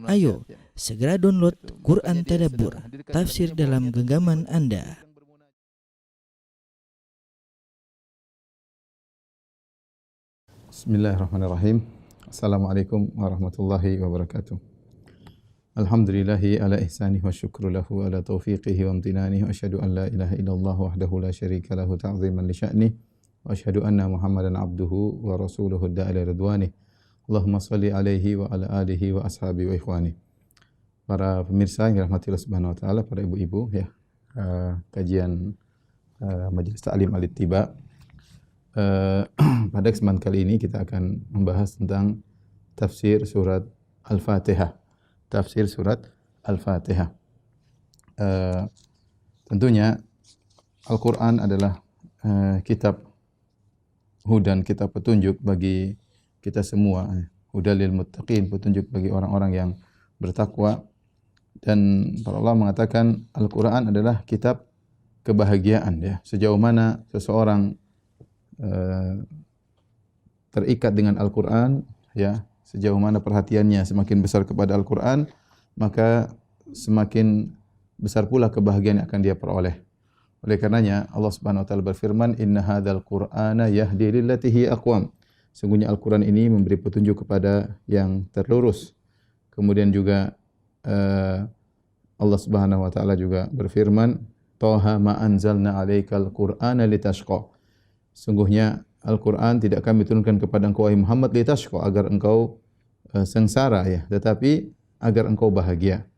Ayo, segera download Quran Tadabbur, tafsir dalam genggaman Anda. Bismillahirrahmanirrahim. Assalamualaikum warahmatullahi wabarakatuh. Alhamdulillahi ala ihsanih wa syukru lahu ala taufiqihi wa amtinanih wa asyhadu an la ilaha illallah wahdahu la syarika lahu ta'ziman li sya'nih wa asyhadu anna Muhammadan abduhu wa rasuluhu da'ila ridwanih. Allahumma salli alaihi wa ala alihi wa ashabihi wa ikhwani. Para pemirsa yang dirahmati Allah Subhanahu wa taala, para ibu-ibu ya, kajian Majelis Ta'lim Al-Ittiba. Pada kesempatan kali ini kita akan membahas tentang tafsir surat Al-Fatihah. Tafsir surat Al-Fatihah. Tentunya Al-Quran adalah kitab hudan, kitab petunjuk bagi kita semua. Hudal lil muttaqin, petunjuk bagi orang-orang yang bertakwa. Dan para ulama mengatakan Al-Quran adalah kitab kebahagiaan ya. Sejauh mana seseorang terikat dengan Al-Quran ya, sejauh mana perhatiannya semakin besar kepada Al-Quran, maka semakin besar pula kebahagiaan yang akan dia peroleh. Oleh karenanya Allah Subhanahu wa taala berfirman, "Inna hadzal Qur'ana yahdi lillati hiya aqwam." Sungguhnya Al-Quran ini memberi petunjuk kepada yang terlurus. Kemudian juga Allah Subhanahu wa taala juga berfirman, "Taha ma anzalna 'alaikal Qur'ana litashqa." Sungguhnya Al-Quran tidak kami turunkan kepada engkau wahai Muhammad litashqa, agar engkau sengsara ya, tetapi agar engkau bahagia.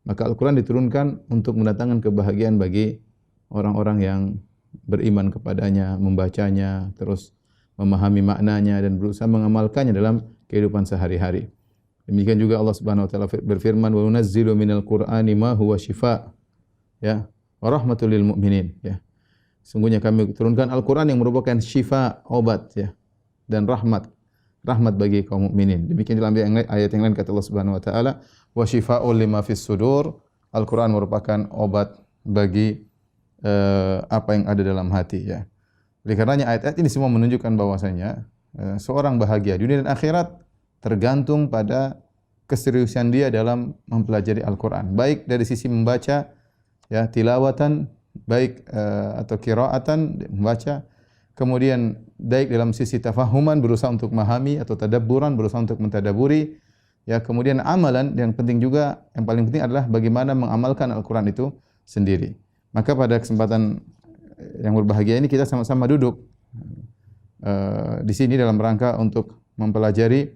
Maka Al-Quran diturunkan untuk mendatangkan kebahagiaan bagi orang-orang yang beriman kepadanya, membacanya, terus memahami maknanya dan berusaha mengamalkannya dalam kehidupan sehari-hari. Demikian juga Allah Subhanahu wa taala berfirman, "Wa nunazzilu minal Qur'ani ma huwa syifaa" ya, wa rahmatul lil mu'minin ya. Sungguhnya kami turunkan Al-Quran yang merupakan syifa, obat ya, dan rahmat bagi kaum mukminin. Demikian dalam ayat yang lain kata Allah Subhanahu wa taala, "Wa syifaa'un lima fis sudur." Al-Quran merupakan obat bagi apa yang ada dalam hati ya. Oleh karenanya ayat-ayat ini semua menunjukkan bahwasanya seorang bahagia dunia dan akhirat tergantung pada keseriusan dia dalam mempelajari Al-Quran, baik dari sisi membaca ya, tilawatan, baik atau qiraatan, membaca, kemudian baik dalam sisi tafahuman, berusaha untuk memahami, atau tadabburan, berusaha untuk mentadaburi ya, kemudian amalan, yang penting juga, yang paling penting adalah bagaimana mengamalkan Al-Quran itu sendiri. Maka pada kesempatan yang berbahagia ini kita sama-sama duduk di sini dalam rangka untuk mempelajari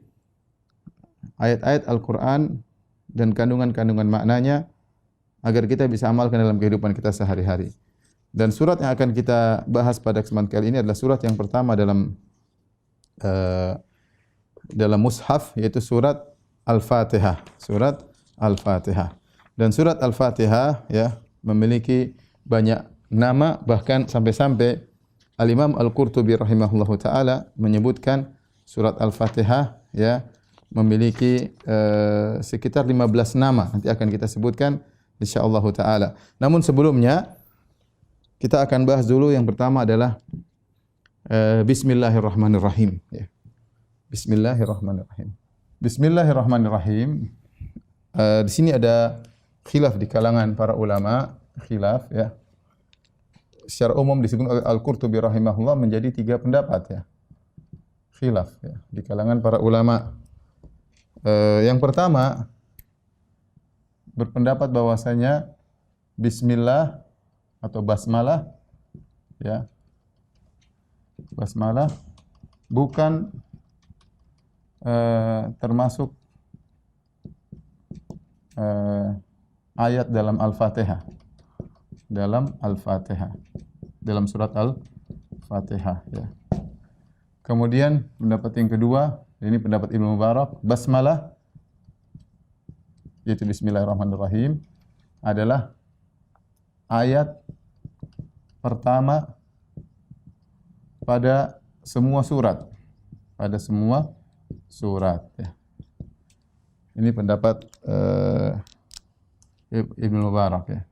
ayat-ayat Al-Quran dan kandungan-kandungan maknanya agar kita bisa amalkan dalam kehidupan kita sehari-hari. Dan surat yang akan kita bahas pada kesempatan kali ini adalah surat yang pertama dalam mushaf, yaitu surat Al-Fatihah. Surat Al-Fatihah. Dan surat Al-Fatihah ya memiliki banyak nama, bahkan sampai-sampai Al-Imam Al-Qurtubi rahimahullahu taala menyebutkan surat Al-Fatihah ya memiliki sekitar 15 nama. Nanti akan kita sebutkan insyaallah taala. Namun sebelumnya kita akan bahas dulu yang pertama adalah Bismillahirrahmanirrahim ya. Bismillahirrahmanirrahim. Bismillahirrahmanirrahim. Di sini ada khilaf di kalangan para ulama, khilaf ya. Secara umum disebut oleh Al-Qurtubi rahimahullah menjadi 3 pendapat ya. Khilaf ya di kalangan para ulama. Yang pertama berpendapat bahwasanya bismillah atau basmalah ya, basmalah bukan termasuk ayat dalam Al-Fatihah. Dalam Al-Fatihah, dalam surat Al-Fatihah ya. Kemudian pendapat yang kedua, ini pendapat Ibnu Mubarak, basmalah yaitu Bismillahirrahmanirrahim adalah ayat pertama pada semua surat, ya. Ini pendapat Ibnu Mubarak ya.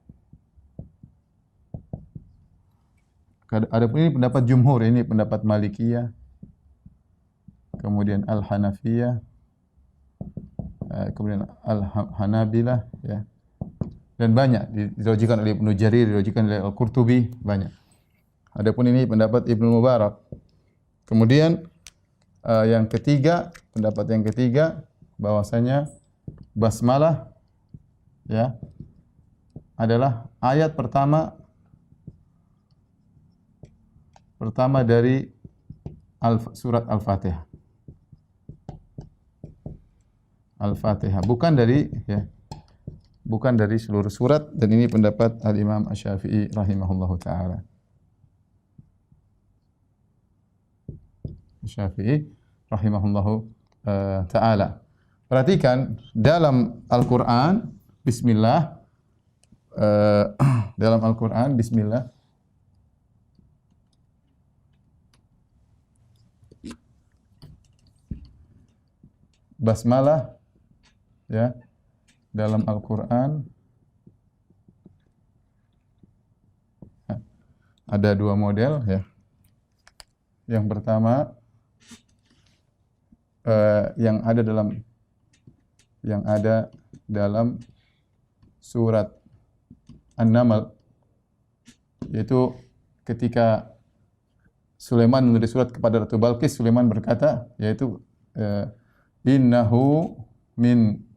Adapun ini pendapat jumhur, ini pendapat Malikiyah, kemudian Al-Hanafiyah, kemudian Al-Hanabilah, ya. Dan banyak diriwayatkan oleh Ibnu Jarir, diriwayatkan oleh Al-Qurtubi, banyak. Adapun ini pendapat Ibnu Mubarak. Kemudian yang ketiga, pendapat yang ketiga bahwasanya basmalah, ya, adalah ayat pertama dari surat Al-Fatihah. Al-Fatihah, bukan dari seluruh surat, dan ini pendapat Al-Imam Asy-Syafi'i rahimahullahu taala. Syafi'i rahimahullahu taala. Perhatikan dalam Al-Qur'an bismillah, dalam Al-Qur'an bismillah basmalah, ya, dalam Al-Qur'an ada dua model, ya. Yang pertama yang ada dalam surat An-Naml, yaitu ketika Sulaiman menulis surat kepada Ratu Balqis, Sulaiman berkata, yaitu innahu min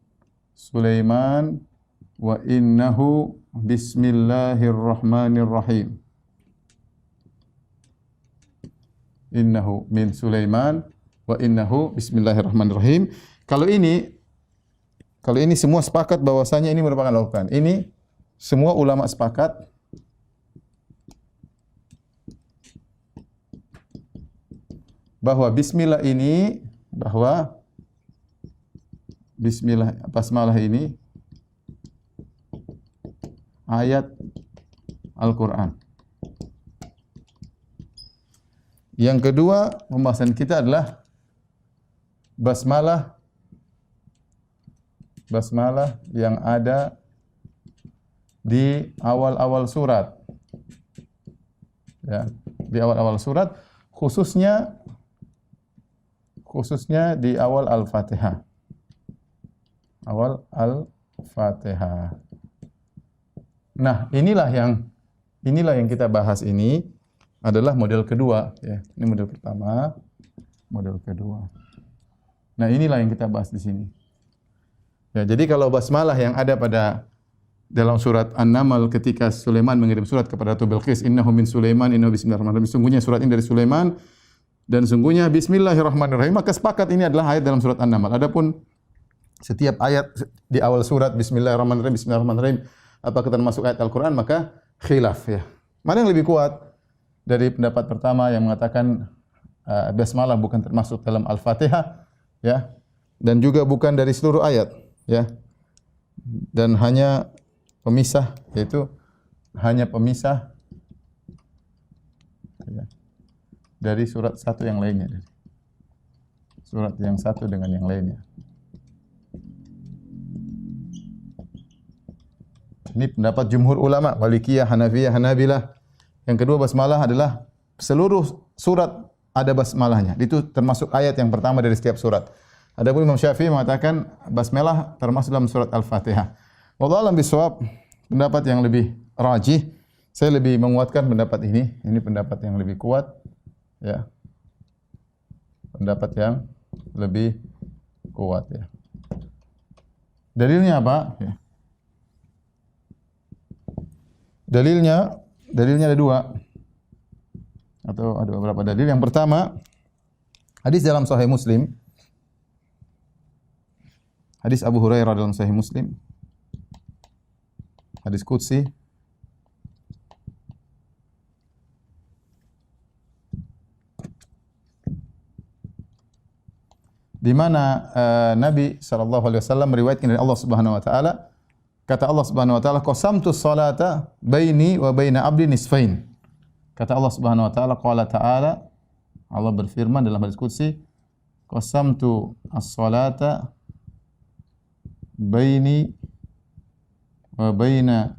Sulaiman wa innahu bismillahirrahmanirrahim. Innahu min Sulaiman wa innahu bismillahirrahmanirrahim. Kalau ini semua sepakat bahwasanya ini merupakan Al-Qur'an. Ini semua ulama sepakat bahwa basmalah ini ayat Al-Qur'an. Yang kedua pembahasan kita adalah basmalah yang ada di awal-awal surat. Ya, di awal-awal surat, khususnya di awal Al-Fatihah. Awal Al-Fatihah. Nah, inilah yang kita bahas, ini adalah model kedua, ya. Ini model pertama, model kedua. Nah, inilah yang kita bahas di sini. Ya, jadi kalau basmalah yang ada dalam surat An-Naml ketika Sulaiman mengirim surat kepada Ratu Balqis, innahu min Sulaiman innahu bismillahirrahmanirrahim. Sungguhnya surat ini dari Sulaiman dan sungguhnya bismillahirrahmanirrahim. Maka sepakat ini adalah ayat dalam surat An-Naml. Adapun setiap ayat di awal surat bismillahirrahmanirrahim apakah termasuk ayat Al-Qur'an, maka khilaf, ya. Mana yang lebih kuat? Dari pendapat pertama yang mengatakan basmalah bukan termasuk dalam Al-Fatihah, ya. Dan juga bukan dari seluruh ayat, ya. Dan hanya pemisah, yaitu hanya pemisah, ya, dari surat satu yang lainnya. Surat yang satu dengan yang lainnya. Ini pendapat jumhur ulama, Malikiyah, Hanafiyah, Hanabilah. Yang kedua, basmalah adalah seluruh surat ada basmalahnya. Itu termasuk ayat yang pertama dari setiap surat. Adapun Imam Syafi'i mengatakan basmalah termasuk dalam surat Al-Fatihah. Wallahu a'lam bishawab, pendapat yang lebih rajih, saya lebih menguatkan pendapat ini. Ini pendapat yang lebih kuat, ya. Pendapat yang lebih kuat, ya. Dalilnya apa? Ya. Dalilnya ada dua, atau ada beberapa dalil. Yang pertama, hadis dalam Sahih Muslim, hadis Abu Hurairah dalam Sahih Muslim, hadis qudsi, di mana Nabi sallallahu alaihi wasallam meriwayatkan dari Allah Subhanahu wa taala, kata Allah Subhanahu wa taala, qasamtu sholata baini wa baina abdi nisfain. Kata Allah Subhanahu wa taala, qala ta'ala, Allah berfirman dalam hadis qudsi, qasamtu as-sholata baini wa baina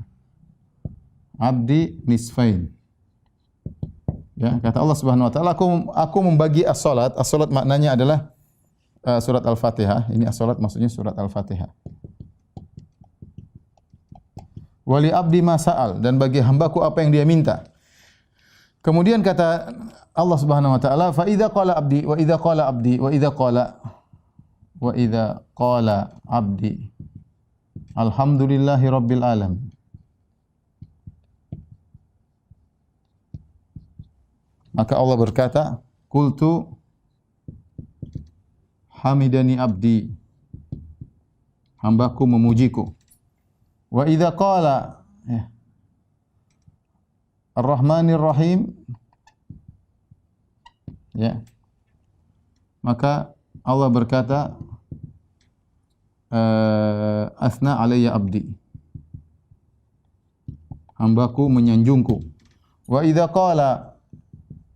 abdi nisfain. Ya, kata Allah Subhanahu wa taala, aku membagi as-salat. As-salat maknanya adalah surat Al-Fatihah. Ini as-salat maksudnya surat Al-Fatihah. Wali abdi ma sa'al, dan bagi hambaku apa yang dia minta. Kemudian kata Allah Subhanahu wa taala, fa idza qala abdi wa idza qala abdi wa idza qala abdi alhamdulillahi rabbil alamin. Maka Allah berkata, qultu hamidani abdi, hambaku memujiku. Wa idza qala Ar-Rahmanir Rahim, ya, maka Allah berkata, asna alayya abdi, hambaku menyanjungku. Wa idza qala,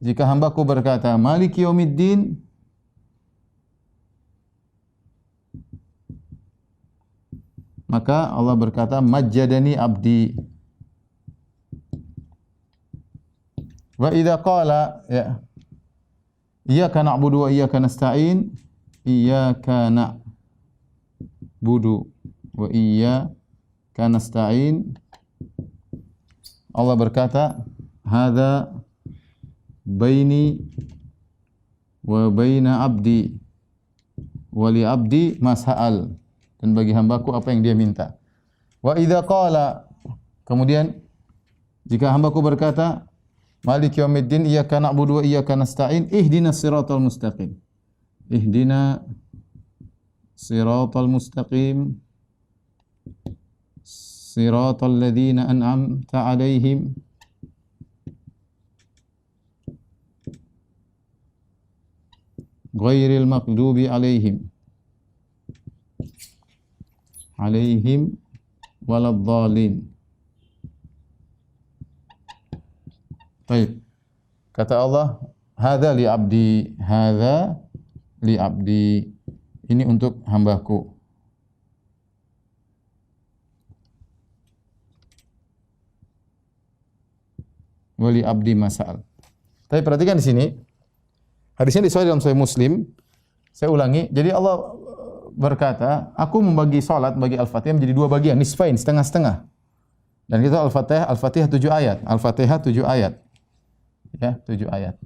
jika hambaku berkata Maliki yaumiddin, maka Allah berkata majjadani abdi. Wa idza qala, ya, iyyaka na'budu wa iyyaka nasta'in, iyyaka na'budu wa iyyaka nasta'in, Allah berkata hadza baini wa baina abdi wa li abdi ma sa'al, dan bagi hambaku apa yang dia minta. Wa idza qala, kemudian jika hambaku berkata Maliki yaumiddin, iyyaka na'budu wa iyyaka nasta'in, ihdinas siratal mustaqim. Ihdina siratal mustaqim. Siratal ladzina an'amta 'alaihim ghairil maghdubi 'alaihim waladdallin. Baik. Kata Allah, hadza li abdi, hadza li abdi. Ini untuk hambaku. Wali abdi masal. Tapi perhatikan di sini, hadisnya disahih dalam Sahih Muslim. Saya ulangi. Jadi Allah berkata, aku membagi salat, bagi Al-Fatihah menjadi dua bagian, nisfain, setengah-setengah. Dan itu Al-Fatihah 7 ayat. Al-Fatihah 7 ayat. Ya, 7 ayat.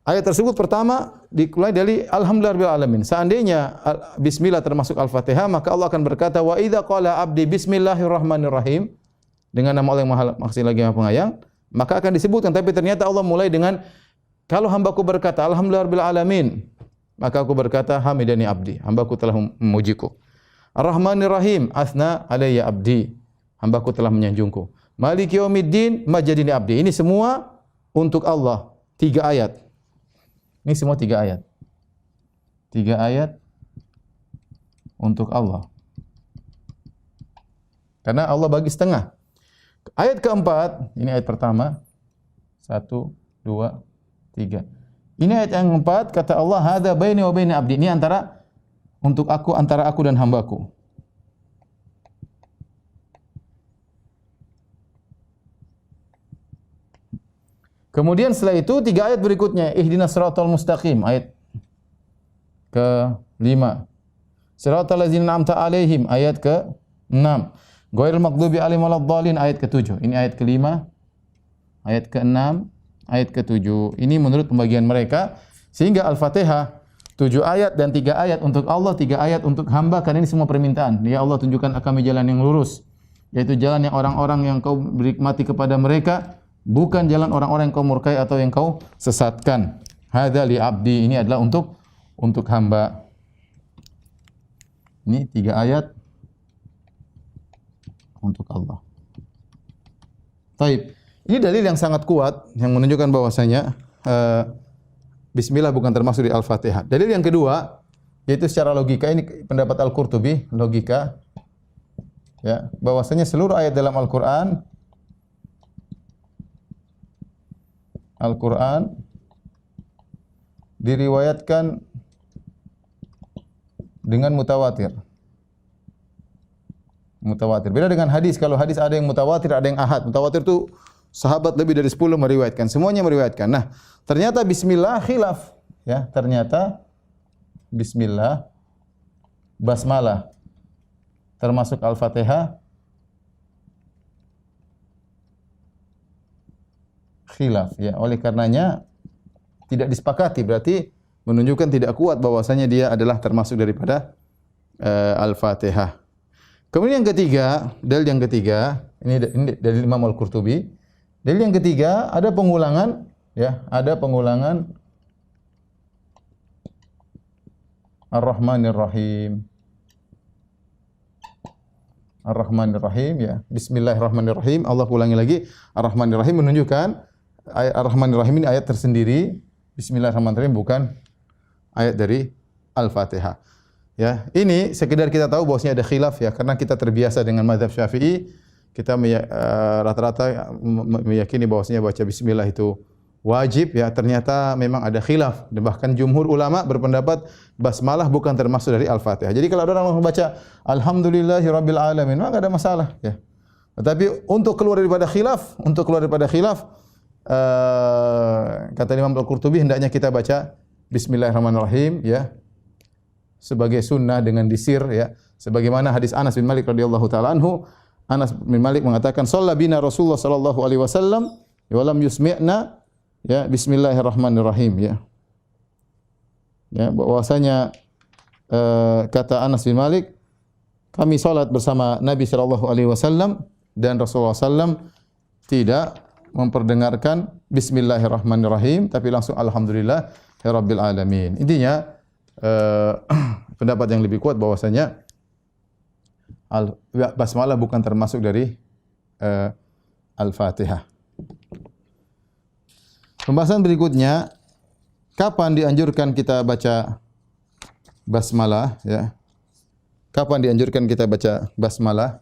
Ayat tersebut pertama dimulai dari Alhamdulillahirabbil alamin. Seandainya bismillah termasuk Al-Fatihah, maka Allah akan berkata wa idza qala abdi bismillahirrahmanirrahim, dengan nama Allah yang Maha Maksud lagi Maha Penyayang, maka akan disebutkan. Tapi ternyata Allah mulai dengan kalau hambaku berkata Alhamdulillahirabbil alamin, maka aku berkata hamidani abdi, hambaku telah memujiku. Ar-Rahmanir Rahim, asna alayya abdi, hambaku telah menyanjungku. Maliki yaumiddin, majjadani abdi. Ini semua untuk Allah. 3 ayat. Ini semua 3 ayat. 3 ayat untuk Allah. Karena Allah bagi setengah. Ayat keempat, ini ayat pertama. 1, 2, 3. Ini ayat yang keempat, kata Allah, hadza baini wa baina abdi. Ini antara aku dan hambaku. Kemudian setelah itu 3 ayat berikutnya, ihdinas siratal mustaqim, ayat ke-5. Siratal ladzina an'amta 'alaihim, ayat ke-6. Ghairil maghdubi 'alaihim waladdallin, ayat ke-7. Ini ayat ke-5, ayat ke-6, ayat ke-7. Ini menurut pembagian mereka, sehingga Al-Fatihah 7 ayat dan 3 ayat untuk Allah, 3 ayat untuk hamba, karena ini semua permintaan. Ya Allah, tunjukkan kami jalan yang lurus, yaitu jalan yang orang-orang yang kau berikmati kepada mereka, bukan jalan orang-orang yang kau murkai atau yang kau sesatkan. Hadza li abdi, ini adalah untuk hamba. Ini 3 ayat untuk Allah. Taib. Ini dalil yang sangat kuat yang menunjukkan bahwasanya bismillah bukan termasuk di Al-Fatihah. Dalil yang kedua yaitu secara logika, ini pendapat Al-Qurtubi, logika, ya, bahwasanya seluruh ayat dalam Al-Quran diriwayatkan dengan mutawatir. Mutawatir. Beda dengan hadis. Kalau hadis ada yang mutawatir, ada yang ahad. Mutawatir itu sahabat lebih dari 10 meriwayatkan. Semuanya meriwayatkan. Nah, ternyata bismillah khilaf. ya, ternyata bismillah, basmalah termasuk Al-Fatihah, khilaf ya. Oleh karenanya tidak disepakati, berarti menunjukkan tidak kuat bahwasanya dia adalah termasuk daripada Al-Fatihah. Kemudian yang ketiga, dalil yang ketiga, ini dari Imam Al-Qurtubi. Dalil yang ketiga ada pengulangan ya, ada pengulangan Ar-Rahmanir Rahim. Ar-Rahmanir Rahim ya. Bismillahirrahmanirrahim. Allah ulangi lagi. Ar-Rahmanir Rahim menunjukkan Ar-Rahmanir Rahim ini ayat tersendiri. Bismillahirrahmanirrahim bukan ayat dari Al-Fatihah. Ya, ini sekedar kita tahu bahwasanya ada khilaf ya, karena kita terbiasa dengan mazhab Syafi'i, kita rata-rata meyakini bahwasanya baca bismillah itu wajib ya. Ternyata memang ada khilaf, dan bahkan jumhur ulama berpendapat basmalah bukan termasuk dari Al-Fatihah. Jadi kalau ada orang membaca alhamdulillahirabbil alamin, maka ada masalah ya. Tetapi untuk keluar daripada khilaf, kata Imam Al-Qurtubi, hendaknya kita baca bismillahirrahmanirrahim ya, sebagai sunnah dengan disir ya. Sebagaimana hadis Anas bin Malik radhiyallahu taala anhu, Anas bin Malik mengatakan, "Shalla bina Rasulullah sallallahu alaihi wasallam wa lam yusmi'na ya bismillahirrahmanirrahim ya." Ya, bahwasanya kata Anas bin Malik, kami salat bersama Nabi sallallahu alaihi wasallam dan Rasulullah sallam tidak memperdengarkan bismillahirrahmanirrahim, tapi langsung alhamdulillahirabbil alamin. Intinya pendapat yang lebih kuat bahwasanya basmalah bukan termasuk dari Al-Fatihah. Pembahasan berikutnya, kapan dianjurkan kita baca basmalah ya? Kapan dianjurkan kita baca basmalah?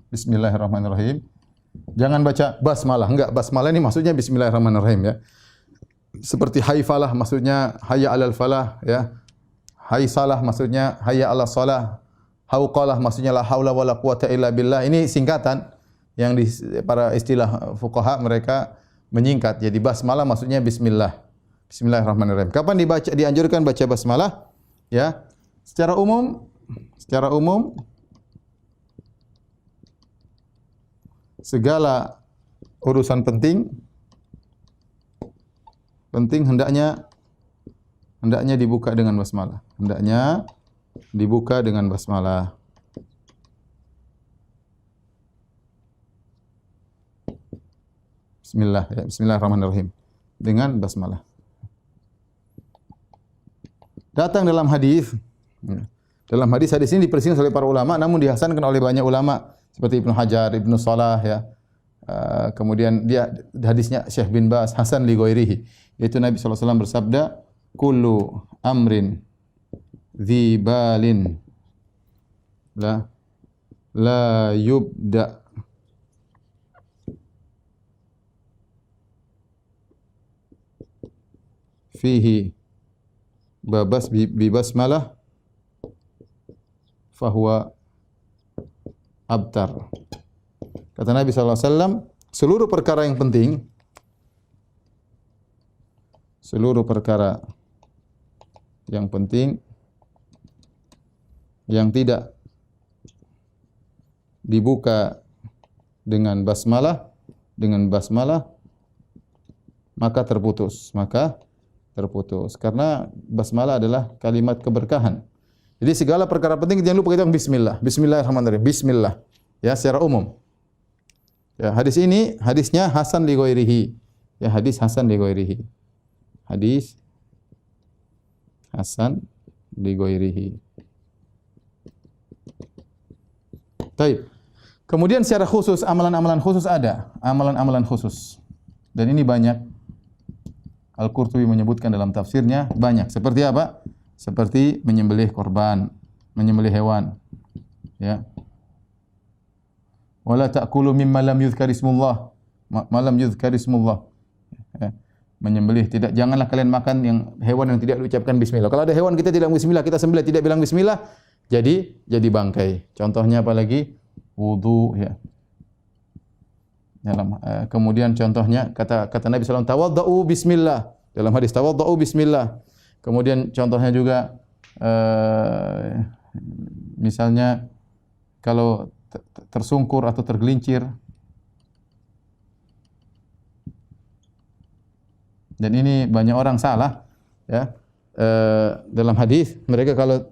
Bismillahirrahmanirrahim. Jangan baca basmalah. Enggak, basmalah ini maksudnya bismillahirrahmanirrahim ya. Seperti haifalah maksudnya hayya 'alal falah ya. Haisalah maksudnya hayya 'alas shalah. Hauqalah maksudnya la haula wala quwata illa billah. Ini singkatan yang di para istilah fuqaha mereka menyingkat. Jadi basmalah maksudnya bismillah. Bismillahirrahmanirrahim. Kapan dianjurkan baca basmalah? Ya. Secara umum segala urusan penting hendaknya dibuka dengan basmalah. Hendaknya dibuka dengan basmalah. Bismillahirrahmanirrahim. Dengan basmalah. Datang dalam hadis. Dalam hadis ini dipersingkat oleh para ulama, namun dihasankan oleh banyak ulama seperti Ibnu Hajar, Ibnu Shalah ya. Kemudian dia hadisnya Syekh bin Baz, hasan li ghairihi. Yaitu Nabi sallallahu alaihi wasallam bersabda, "Kullu amrin dzi balin la yubda fihi bi basmalah fahuwa abtar." Kata Nabi sallallahu alaihi wasallam, seluruh perkara yang penting yang tidak dibuka dengan basmalah maka terputus. Karena basmalah adalah kalimat keberkahan. Jadi segala perkara penting jangan lupa kita bismillah. Bismillahirrahmanirrahim. Bismillah. Ya, secara umum. Ya, hadisnya hasan li ghairihi. Ya, hadis hasan li ghairihi. Hadis hasan li ghairihi. Baik. Kemudian secara khusus amalan-amalan khusus ada, amalan-amalan khusus. Dan ini banyak. Al-Qurtubi menyebutkan dalam tafsirnya banyak. Seperti apa? Seperti menyembelih korban, menyembelih hewan. Ya. Wala ta'kulu mimma lam yuzkar ismullah. Ya. menyembelih. Tidak, janganlah kalian makan yang hewan yang tidak diucapkan bismillah. Kalau ada hewan kita tidak bismillah, kita sembelih tidak bilang bismillah, jadi bangkai. Contohnya apa lagi? Wudu, ya. Kemudian contohnya kata Nabi SAW, tawaddau bismillah. Dalam hadis tawaddau bismillah. Kemudian contohnya juga misalnya kalau tersungkur atau tergelincir. Dan ini banyak orang salah, ya. Dalam hadis mereka kalau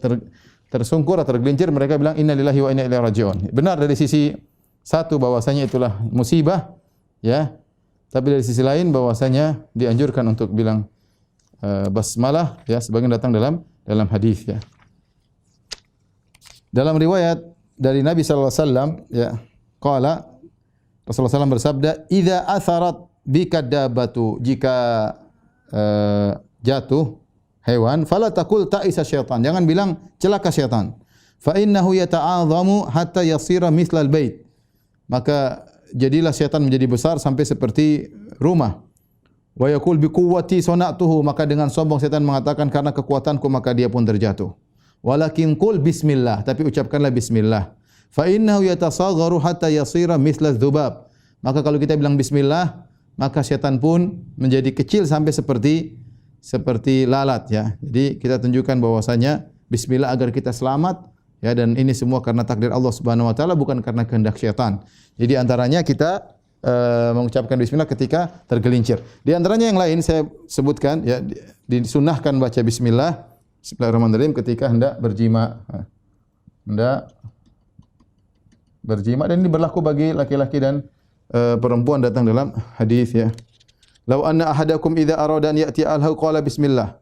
tersungkur atau tergelincir mereka bilang innalillahi wa inna ilaihi raji'un. Benar dari sisi satu bahwasanya itulah musibah, ya. Tapi dari sisi lain bahwasanya dianjurkan untuk bilang basmalah, ya, sebagian datang dalam hadis, ya. Dalam riwayat dari Nabi sallallahu alaihi wasallam, ya, qala Rasulullah SAW bersabda, "Idza atharat bika dabbatu," jika jatuh hewan, fala taqul ta'isa syaitan. Jangan bilang celaka syaitan. Fa innahu yata'azamu hatta yasira mithlal bait. Maka jadilah syaitan menjadi besar sampai seperti rumah. Wa yaqul bi quwwati sana'tuhu, maka dengan sombong syaitan mengatakan karena kekuatanku maka dia pun terjatuh. Walakin qul bismillah, tapi ucapkanlah bismillah. Fa innahu yatasagharu hatta yasira mithlal dzubab. Maka kalau kita bilang bismillah, maka syaitan pun menjadi kecil sampai seperti lalat, ya. Jadi kita tunjukkan bahwasanya bismillah agar kita selamat, ya, dan ini semua karena takdir Allah Subhanahu wa taala, bukan karena kehendak syaitan. Jadi antaranya kita mengucapkan bismillah ketika tergelincir. Di antaranya yang lain saya sebutkan, ya, disunnahkan baca bismillah, bismillahirrahmanirrahim ketika hendak berjima. Hendak berjima, dan ini berlaku bagi laki-laki dan perempuan, datang dalam hadis, ya. Lau anna ahadakum idza arada an ya'ti alhu qala bismillah.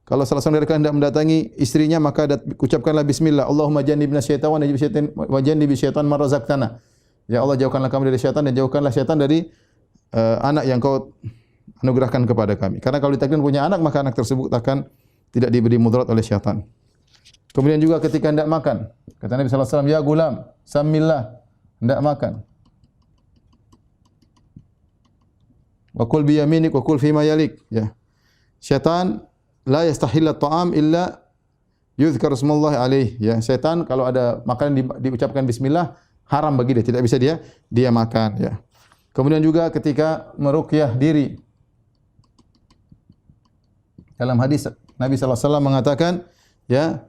Kalau salah seorang dari kalian hendak mendatangi istrinya maka ucapkanlah bismillah. Allahumma jannibna syaitan wa jannibi syaitan ma razaqtana. Ya Allah, jauhkanlah kami dari syaitan dan jauhkanlah syaitan dari anak yang kau anugerahkan kepada kami. Karena kalau ditakdirkan punya anak, maka anak tersebut akan tidak diberi mudarat oleh syaitan. Kemudian juga ketika hendak makan, kata Nabi sallallahu alaihi wasallam, ya gulam, samillah, hendak makan. Wa kul bi yaminik wa kul fima yalik, ya. Syaitan la yastahilla at-ta'am illa yuzkar ismullah alaih, ya. Syaitan kalau ada makanan diucapkan bismillah, haram bagi dia, tidak bisa dia makan, ya. Kemudian juga ketika meruqyah diri. Dalam hadis Nabi sallallahu alaihi wasallam mengatakan, ya,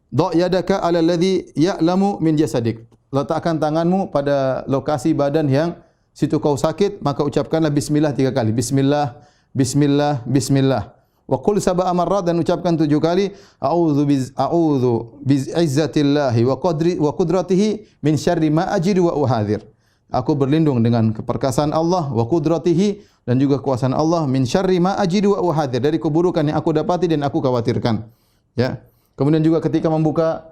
dha' yadaka 'ala alladhi ya'lamu min jasadik. Letakkan tanganmu pada lokasi badan yang situ kau sakit, maka ucapkanlah bismillah 3 kali. Bismillah, bismillah, bismillah. Wa qul sab'a marrat, dan ucapkan 7 kali, a'udzu bi'izzatillahi wa qudratihi min syarri ma ajidu wa uhadhir. Aku berlindung dengan keperkasaan Allah, wa qudratihi, dan juga kekuasaan Allah, min syarri ma ajidu wa uhadhir, dari keburukan yang aku dapati dan aku khawatirkan, ya. Kemudian juga ketika membuka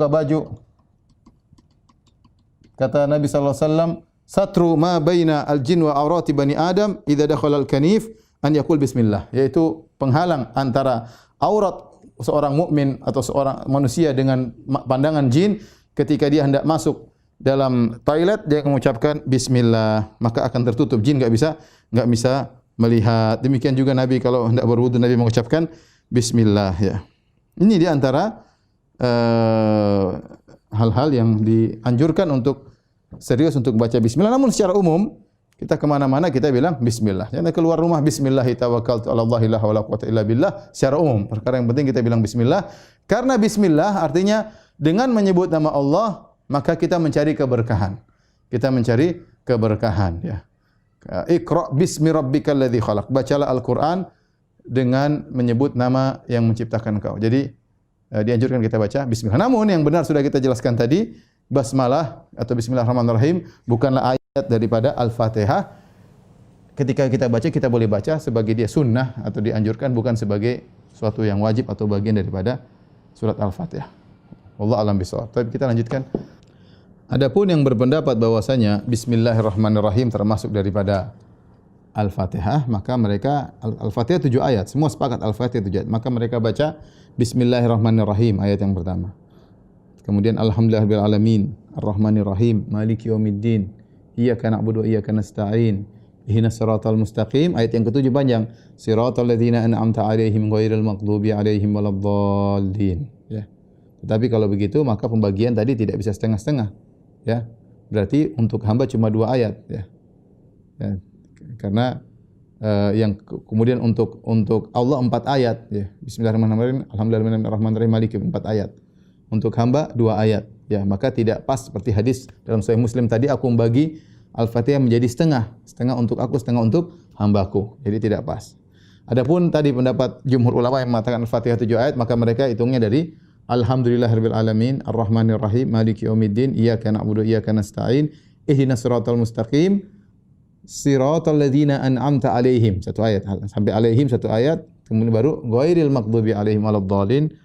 baju, kata Nabi sallallahu alaihi wasallam, satru ma baina al-jin wa awrati bani Adam idza dakhala al-kanif an yaqul bismillah, yaitu penghalang antara aurat seorang mukmin atau seorang manusia dengan pandangan jin. Ketika dia hendak masuk dalam toilet, dia mengucapkan bismillah, maka akan tertutup, jin enggak bisa melihat. Demikian juga Nabi kalau hendak berwudu, Nabi mengucapkan bismillah, ya. Ini di antara hal-hal yang dianjurkan untuk serius untuk baca bismillah. Namun secara umum kita kemana-mana kita bilang bismillah. Jangan keluar rumah bismillahi tawakkaltu 'ala Allahi la haula wala quwwata illa billah. Secara umum perkara yang penting kita bilang bismillah, karena bismillah artinya dengan menyebut nama Allah maka kita mencari keberkahan. Kita mencari keberkahan, ya. Iqra bismi rabbikal ladzi khalaq. Bacalah Al-Qur'an dengan menyebut nama yang menciptakan engkau. Jadi dianjurkan kita baca bismillah. Namun yang benar sudah kita jelaskan tadi, basmalah atau bismillahirrahmanirrahim bukanlah ayat daripada Al-Fatihah. Ketika kita baca, kita boleh baca sebagai dia sunnah atau dianjurkan, bukan sebagai suatu yang wajib atau bagian daripada surat Al-Fatihah. Wallahu a'lam bishawab. Tapi kita lanjutkan. Adapun yang berpendapat bahwasanya bismillahirrahmanirrahim termasuk daripada Al-Fatihah, maka mereka Al-Fatihah 7 ayat, semua sepakat Al-Fatihah 7 ayat, maka mereka baca bismillahirrahmanirrahim ayat yang pertama. Kemudian alhamdulillahirabbil alamin, arrahmanirrahim, maliki yaumiddin, iyyaka na'budu wa iyyaka nasta'in, Ihdinas siratal mustaqim. Ayat yang ketujuh panjang. Siratal ladzina an'amta 'alaihim ghairil maghdubi 'alaihim waladdallin. Ya. Tetapi kalau begitu maka pembagian tadi tidak bisa setengah-setengah. Ya. Berarti untuk hamba cuma 2 ayat, ya. Ya. Karena kemudian untuk Allah 4 ayat, ya. Bismillahirrahmanirrahim, alhamdulillahirrahmanirrahim, maliki 4 ayat. Untuk hamba 2 ayat, ya. Maka tidak pas seperti hadis dalam Sahih Muslim tadi, aku membagi Al-Fatihah menjadi setengah untuk aku, setengah untuk hambaku. Jadi tidak pas. Adapun tadi pendapat jumhur ulama yang mengatakan Al-Fatihah 7 ayat, maka mereka hitungnya dari Alhamdulillahirabbil alamin, Arrahmanir Rahim, Maliki yaumiddin, Iyyaka na'budu wa iyyaka nasta'in, Ihdinas siratal mustaqim, Siratal ladzina an'amta 'alaihim. 1 ayat. Sampai 'alaihim 1 ayat, kemudian baru ghairil maghdubi 'alaihim waladdallin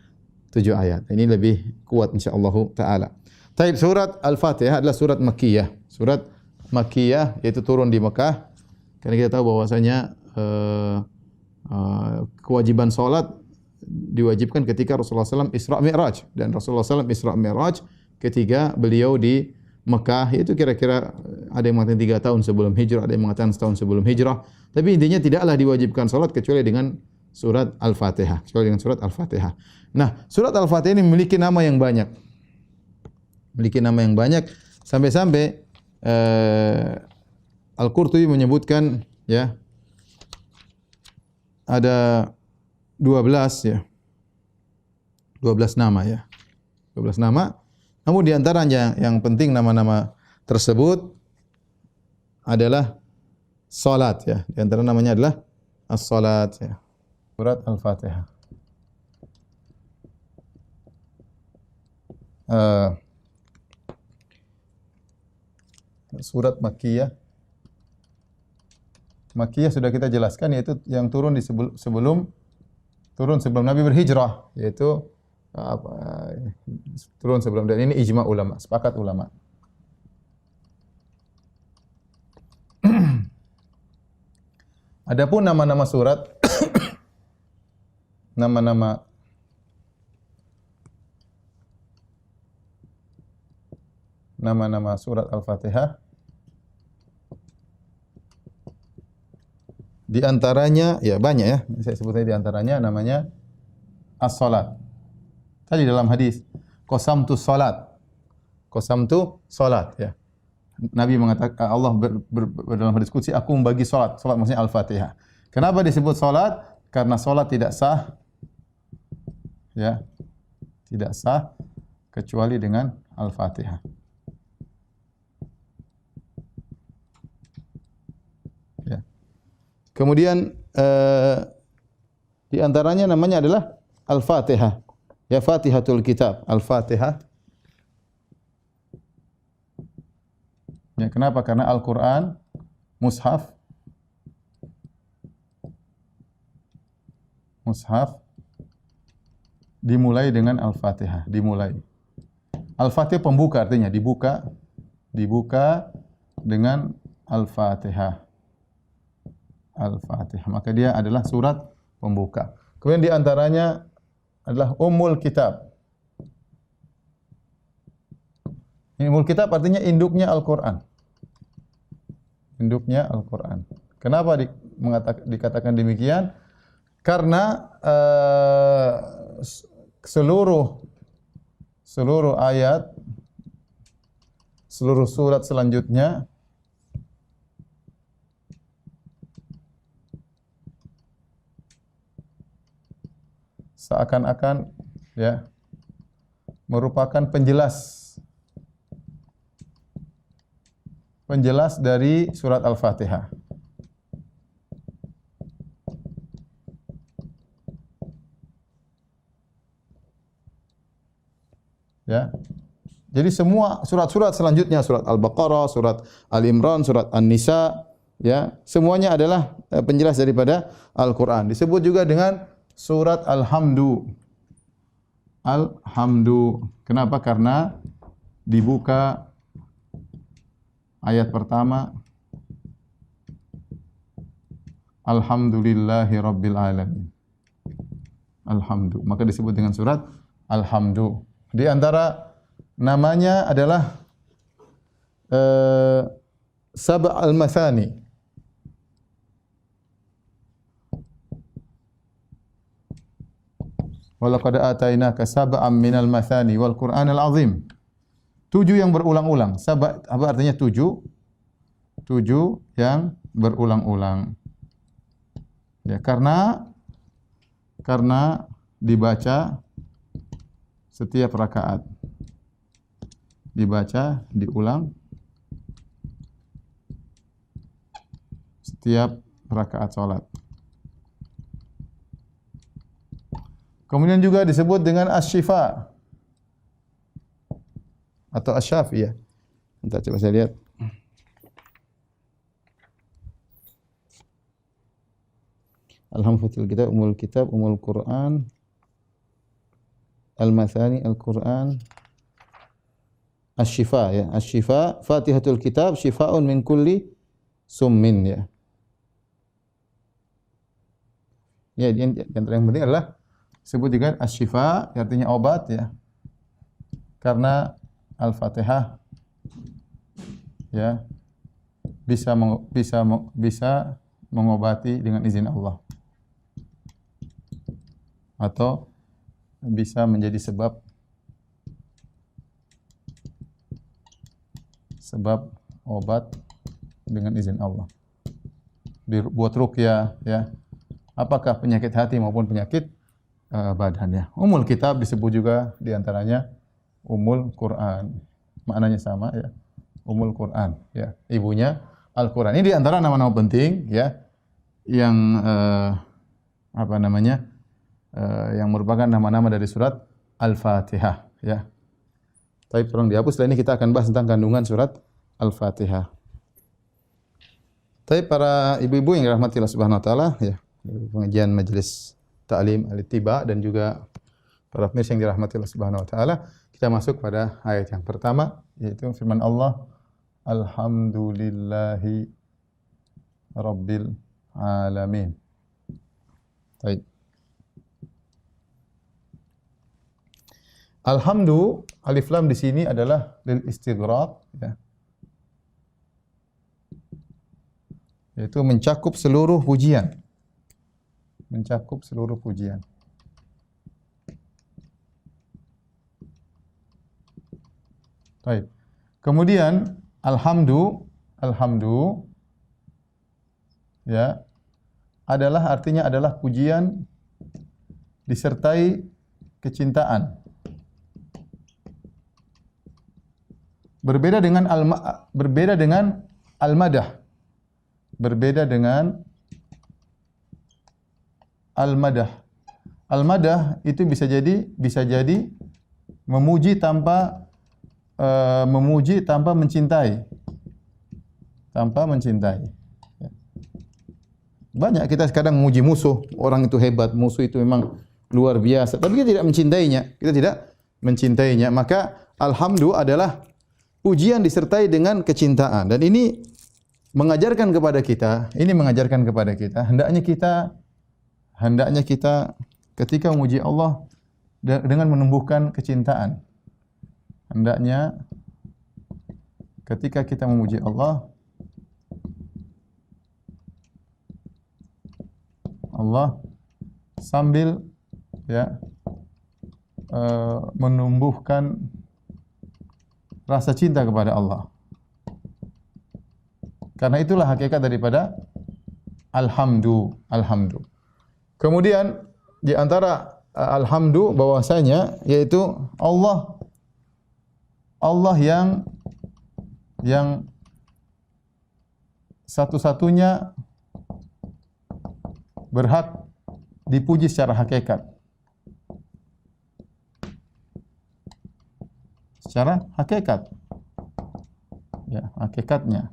7 ayat. Ini lebih kuat insyaallah taala. Taib, surat Al-Fatihah adalah surat Makkiyah. Surat Makkiyah yaitu turun di Mekah. Karena kita tahu bahwasanya kewajiban salat diwajibkan ketika Rasulullah SAW Isra Mi'raj, dan Rasulullah SAW Isra Mi'raj ketika beliau di Mekah, itu kira-kira ada yang mengatakan 3 tahun sebelum hijrah, ada yang mengatakan setahun sebelum hijrah. Tapi intinya tidaklah diwajibkan salat kecuali dengan surat Al-Fatihah, kecuali dengan surat Al-Fatihah. Nah, surat Al-Fatihah ini memiliki nama yang banyak. Memiliki nama yang banyak sampai-sampai Al-Qurtubi menyebutkan, ya, ada 12, ya. 12 nama, ya. 12 nama. Namun di antaranya yang penting nama-nama tersebut adalah salat, ya. Di antara namanya adalah as-salat, ya. Surat Al-Fatihah. Surat Makkiyah. Makkiyah sudah kita jelaskan, yaitu yang turun sebelum Nabi berhijrah, yaitu turun sebelum, dan ini ijma ulama, sepakat ulama. Adapun nama-nama surat nama-nama surat Al-Fatihah di antaranya, ya banyak, ya. Saya sebutnya di antaranya namanya as-salat. Tadi dalam hadis, qasamtu salat, ya. Nabi mengatakan, Allah dalam hadis qudsi, aku membagi salat. Salat maksudnya Al-Fatihah. Kenapa disebut salat? Karena salat tidak sah, ya, tidak sah kecuali dengan Al-Fatihah. Ya. Kemudian di antaranya namanya adalah Al-Fatihah. Ya, Fatihatul Kitab, Al-Fatihah. Ya, kenapa? Karena Al-Qur'an mushaf dimulai dengan Al-Fatihah, dimulai. Al-Fatihah pembuka, artinya dibuka dengan Al-Fatihah. Al-Fatihah. Maka dia adalah surat pembuka. Kemudian di antaranya adalah Ummul Kitab. Ummul Kitab artinya induknya Al-Qur'an. Induknya Al-Qur'an. Kenapa dikatakan demikian? Karena seluruh ayat, seluruh surat selanjutnya seakan-akan, ya, merupakan penjelas dari surat Al-Fatihah. Ya. Jadi semua surat-surat selanjutnya, surat Al-Baqarah, surat Al-Imran, surat An-Nisa, ya, semuanya adalah penjelas daripada Al-Qur'an. Disebut juga dengan surat Alhamdu. Kenapa? Karena dibuka ayat pertama Alhamdulillahi Rabbil Alamin. Alhamdu. Maka disebut dengan surat Alhamdu. Di antara namanya adalah Sab' al-Mathani. Walaqad atainaka sab'am minal mathani wal Qur'anal azim. 7 yang berulang-ulang. Sab' apa artinya 7? 7 yang berulang-ulang. Ya, karena dibaca setiap rakaat. Dibaca, diulang setiap rakaat salat. Kemudian juga disebut dengan asy-syifa atau asy-syafiyah. Entar coba saya lihat. Alhamdulillah, kitab, umul Quran, al-mathani, al-Quran, asy-syifa ya. Asy-syifa, Fatihatul Kitab, syifaun min kulli summin ya. Ya, di antara yang penting adalah sebut juga asy-syifa, artinya obat ya. Karena Al-Fatihah ya bisa mengobati dengan izin Allah. Atau bisa menjadi sebab obat dengan izin Allah. Dibuat ruqyah ya. Apakah penyakit hati maupun penyakit badannya. Umul kitab disebut juga di antaranya umul Quran. Maknanya sama ya. Umul Quran ya. Ibunya Al-Quran. Ini di antara nama-nama penting ya yang yang merupakan nama-nama dari surat Al-Fatihah ya. Tapi tolong dihapus. Setelah ini kita akan bahas tentang kandungan surat Al-Fatihah. Tapi para ibu-ibu yang dirahmati Allah Subhanahu wa taala ya, pengajian majelis Ta'lim Al-Ittiba dan juga para pemirsa yang dirahmati Allah Subhanahu wa taala, kita masuk pada ayat yang pertama yaitu firman Allah, Alhamdulillahi Rabbil Alamin. Baik. Alhamdu, alif lam di sini adalah lil istighraq ya. Yaitu mencakup seluruh pujian. Mencakup seluruh pujian. Baik. Kemudian alhamdu ya artinya adalah pujian disertai kecintaan. Berbeda dengan al-madah. Berbeda dengan al-madah. Al-madah itu bisa jadi memuji tanpa mencintai. Tanpa mencintai. Banyak kita sekarang memuji musuh, orang itu hebat, musuh itu memang luar biasa, tapi kita tidak mencintainya. Kita tidak mencintainya. Maka alhamdu adalah pujian disertai dengan kecintaan, dan ini mengajarkan kepada kita, hendaknya kita ketika memuji Allah dengan menumbuhkan kecintaan. Hendaknya ketika kita memuji Allah sambil ya menumbuhkan rasa cinta kepada Allah. Karena itulah hakikat daripada alhamdu. Kemudian di antara alhamdu bahwasanya yaitu Allah yang satu-satunya berhak dipuji secara hakikat. Secara hakikat. Ya, hakikatnya.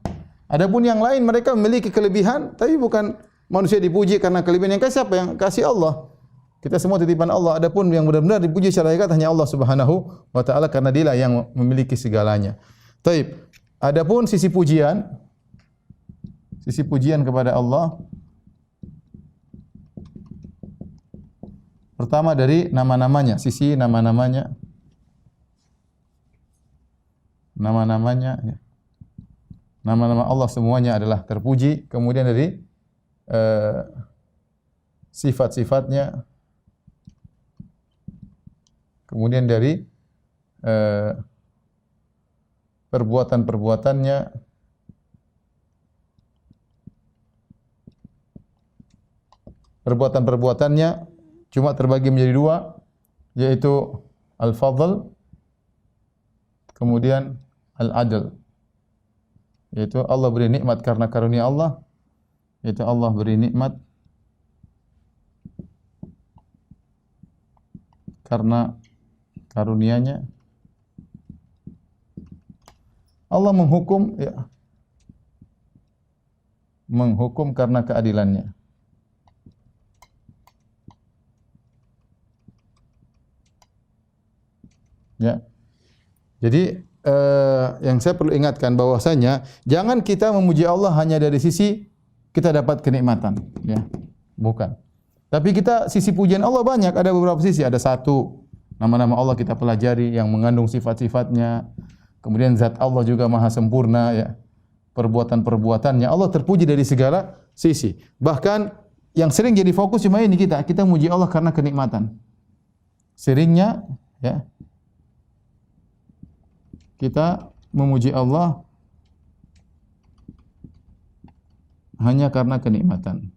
Adapun yang lain mereka memiliki kelebihan, tapi bukan manusia dipuji karena kelebihan. Yang kasih siapa? Yang kasih Allah. Kita semua titipan Allah. Adapun yang benar-benar dipuji secara hakikat hanya Allah Subhanahu wa taala, karena Dialah yang memiliki segalanya. Taib. Adapun sisi pujian kepada Allah, pertama dari nama-namanya, sisi nama-namanya ya. Nama-nama Allah semuanya adalah terpuji. Kemudian dari sifat-sifatnya kemudian dari perbuatan-perbuatannya, cuma terbagi menjadi dua, yaitu al-fadl, kemudian al-adl. Yaitu Allah beri nikmat karena karunia Allah, yaitu Allah beri nikmat karena karunia-Nya. Allah menghukum, ya, menghukum karena keadilan-Nya. Ya. Jadi yang saya perlu ingatkan bahwasanya jangan kita memuji Allah hanya dari sisi kita dapat kenikmatan, ya. Bukan. Tapi kita sisi pujian Allah banyak, ada beberapa sisi. Ada satu, nama-nama Allah kita pelajari yang mengandung sifat-sifatnya. Kemudian zat Allah juga maha sempurna, ya. Perbuatan-perbuatannya Allah terpuji dari segala sisi. Bahkan yang sering jadi fokus cuma ini, kita muji Allah karena kenikmatan. Seringnya, ya, kita memuji Allah hanya karena kenikmatan.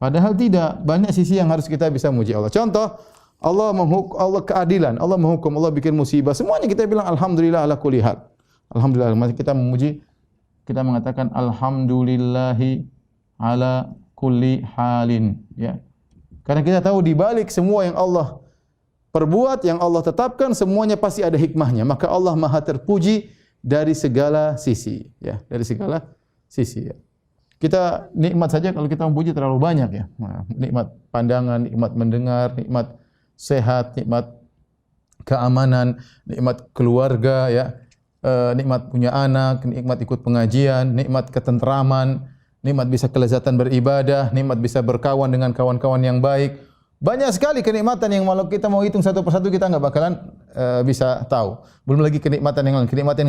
Padahal tidak, banyak sisi yang harus kita bisa memuji Allah. Contoh, Allah menghukum, Allah keadilan, Allah menghukum, Allah bikin musibah. Semuanya kita bilang alhamdulillah ala kulli hal. Alhamdulillah, kita memuji, kita mengatakan alhamdulillahi ala kulli halin, ya. Karena kita tahu di balik semua yang Allah perbuat, yang Allah tetapkan, semuanya pasti ada hikmahnya. Maka Allah maha terpuji dari segala sisi, ya, dari segala sisi, ya. Kita nikmat saja kalau kita memuji terlalu banyak, ya. Nah, nikmat pandangan, nikmat mendengar, nikmat sehat, nikmat keamanan, nikmat keluarga, ya. Nikmat punya anak, nikmat ikut pengajian, nikmat ketenteraman, nikmat bisa kelezatan beribadah, nikmat bisa berkawan dengan kawan-kawan yang baik. Banyak sekali kenikmatan yang kalau kita mau hitung satu persatu kita enggak bakalan bisa tahu. Belum lagi kenikmatan yang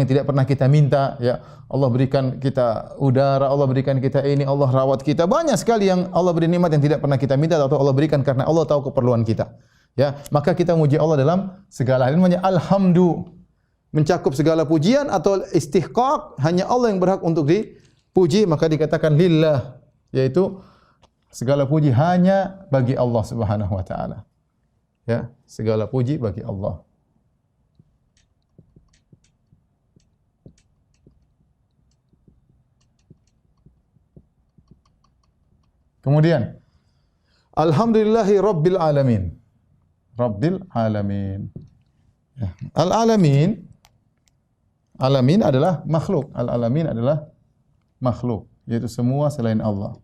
tidak pernah kita minta, ya. Allah berikan kita udara, Allah berikan kita ini, Allah rawat kita. Banyak sekali yang Allah beri nikmat yang tidak pernah kita minta atau Allah berikan karena Allah tahu keperluan kita. Ya, maka kita muji Allah dalam segala hal. Namanya alhamdu, mencakup segala pujian atau istihqaq, hanya Allah yang berhak untuk dipuji, maka dikatakan lillah, yaitu segala puji hanya bagi Allah Subhanahu wa taala. Ya, segala puji bagi Allah. Kemudian alhamdulillahi rabbil alamin. Rabbil alamin. Ya. Al-alamin, alamin adalah makhluk. Al-alamin adalah makhluk, yaitu semua selain Allah.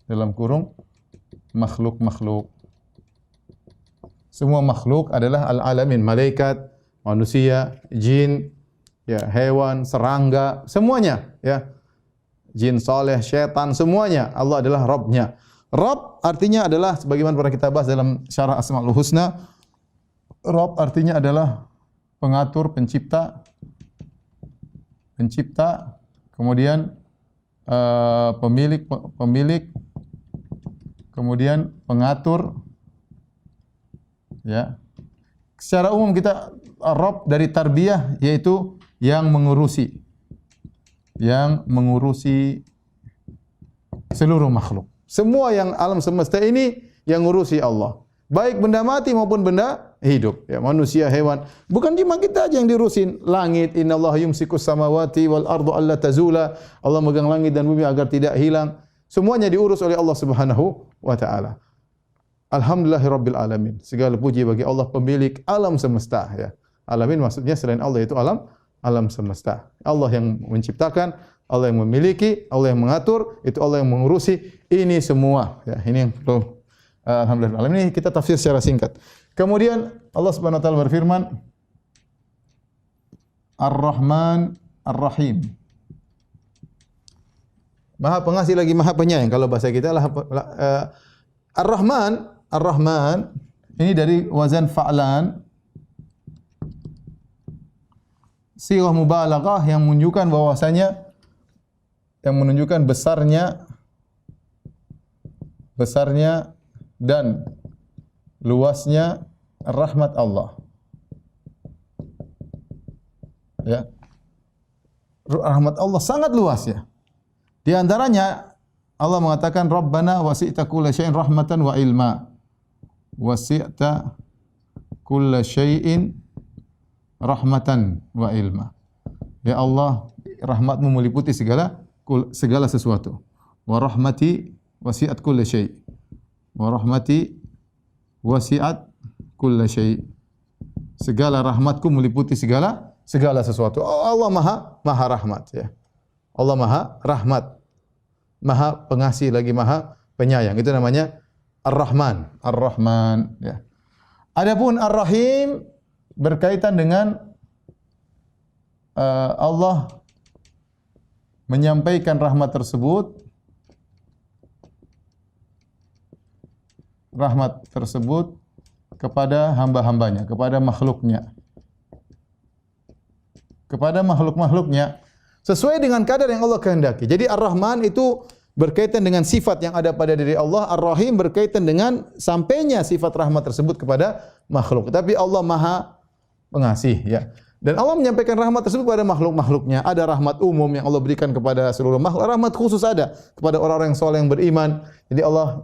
Dalam kurung makhluk-makhluk. Semua makhluk adalah al-alamin, malaikat, manusia, jin, ya, hewan, serangga, semuanya, ya. Jin saleh, syaitan, semuanya Allah adalah Rabb-nya. Rabb artinya adalah sebagaimana pernah kita bahas dalam syarah Asmaul Husna. Rabb artinya adalah pengatur, pencipta, kemudian pemilik, kemudian pengatur, ya. Secara umum kita Rabb dari tarbiyah, yaitu yang mengurusi seluruh makhluk. Semua yang alam semesta ini yang ngurusi Allah. Baik benda mati maupun benda hidup, ya, manusia, hewan. Bukan cuma kita aja yang diurusin. Langit, innallaha yumsikus samawati wal ardu alla tazula. Allah megang langit dan bumi agar tidak hilang. Semuanya diurus oleh Allah Subhanahu wa taala. Alhamdulillahirabbil alamin. Segala puji bagi Allah pemilik alam semesta, ya. Alamin maksudnya selain Allah, itu alam semesta. Allah yang menciptakan, Allah yang memiliki, Allah yang mengatur, itu Allah yang mengurusi ini semua, ya. Ini yang perlu alhamdulillah. Ini kita tafsir secara singkat. Kemudian Allah Subhanahu wa taala berfirman Ar-Rahman Ar-Rahim. Maha pengasih lagi Maha penyayang. Kalau bahasa kita Ar-Rahman, Ar-Rahman ini dari wazan fa'lan. Sighah mubalaghah yang menunjukkan bahwasanya, yang menunjukkan besarnya besarnya dan luasnya rahmat Allah. Ya. Rahmat Allah sangat luas ya. Di antaranya Allah mengatakan Rabbana wasi'ta kulla syai'in rahmatan wa ilma. Wasi'ta kulla syai'in rahmatan wa ilma. Ya Allah, rahmat-Mu meliputi segala sesuatu. Wa rahmati wasi'at kulla syai'. Wa rahmati wasi'at kulla syai'. Segala rahmatku meliputi segala sesuatu. Allah maha rahmat ya. Allah maha rahmat. Maha pengasih lagi maha penyayang. Itu namanya Ar-Rahman. Ar-Rahman ya. Adapun Ar-Rahim berkaitan dengan Allah menyampaikan rahmat tersebut kepada hamba-hambanya, kepada makhluknya. Kepada makhluk-makhluknya sesuai dengan kadar yang Allah kehendaki. Jadi Ar-Rahman itu berkaitan dengan sifat yang ada pada diri Allah. Ar-Rahim berkaitan dengan sampainya sifat rahmat tersebut kepada makhluk. Tapi Allah Maha Pengasih ya. Dan Allah menyampaikan rahmat tersebut kepada makhluk-makhluknya. Ada rahmat umum yang Allah berikan kepada seluruh makhluk. Rahmat khusus ada kepada orang-orang yang soleh yang beriman. Jadi Allah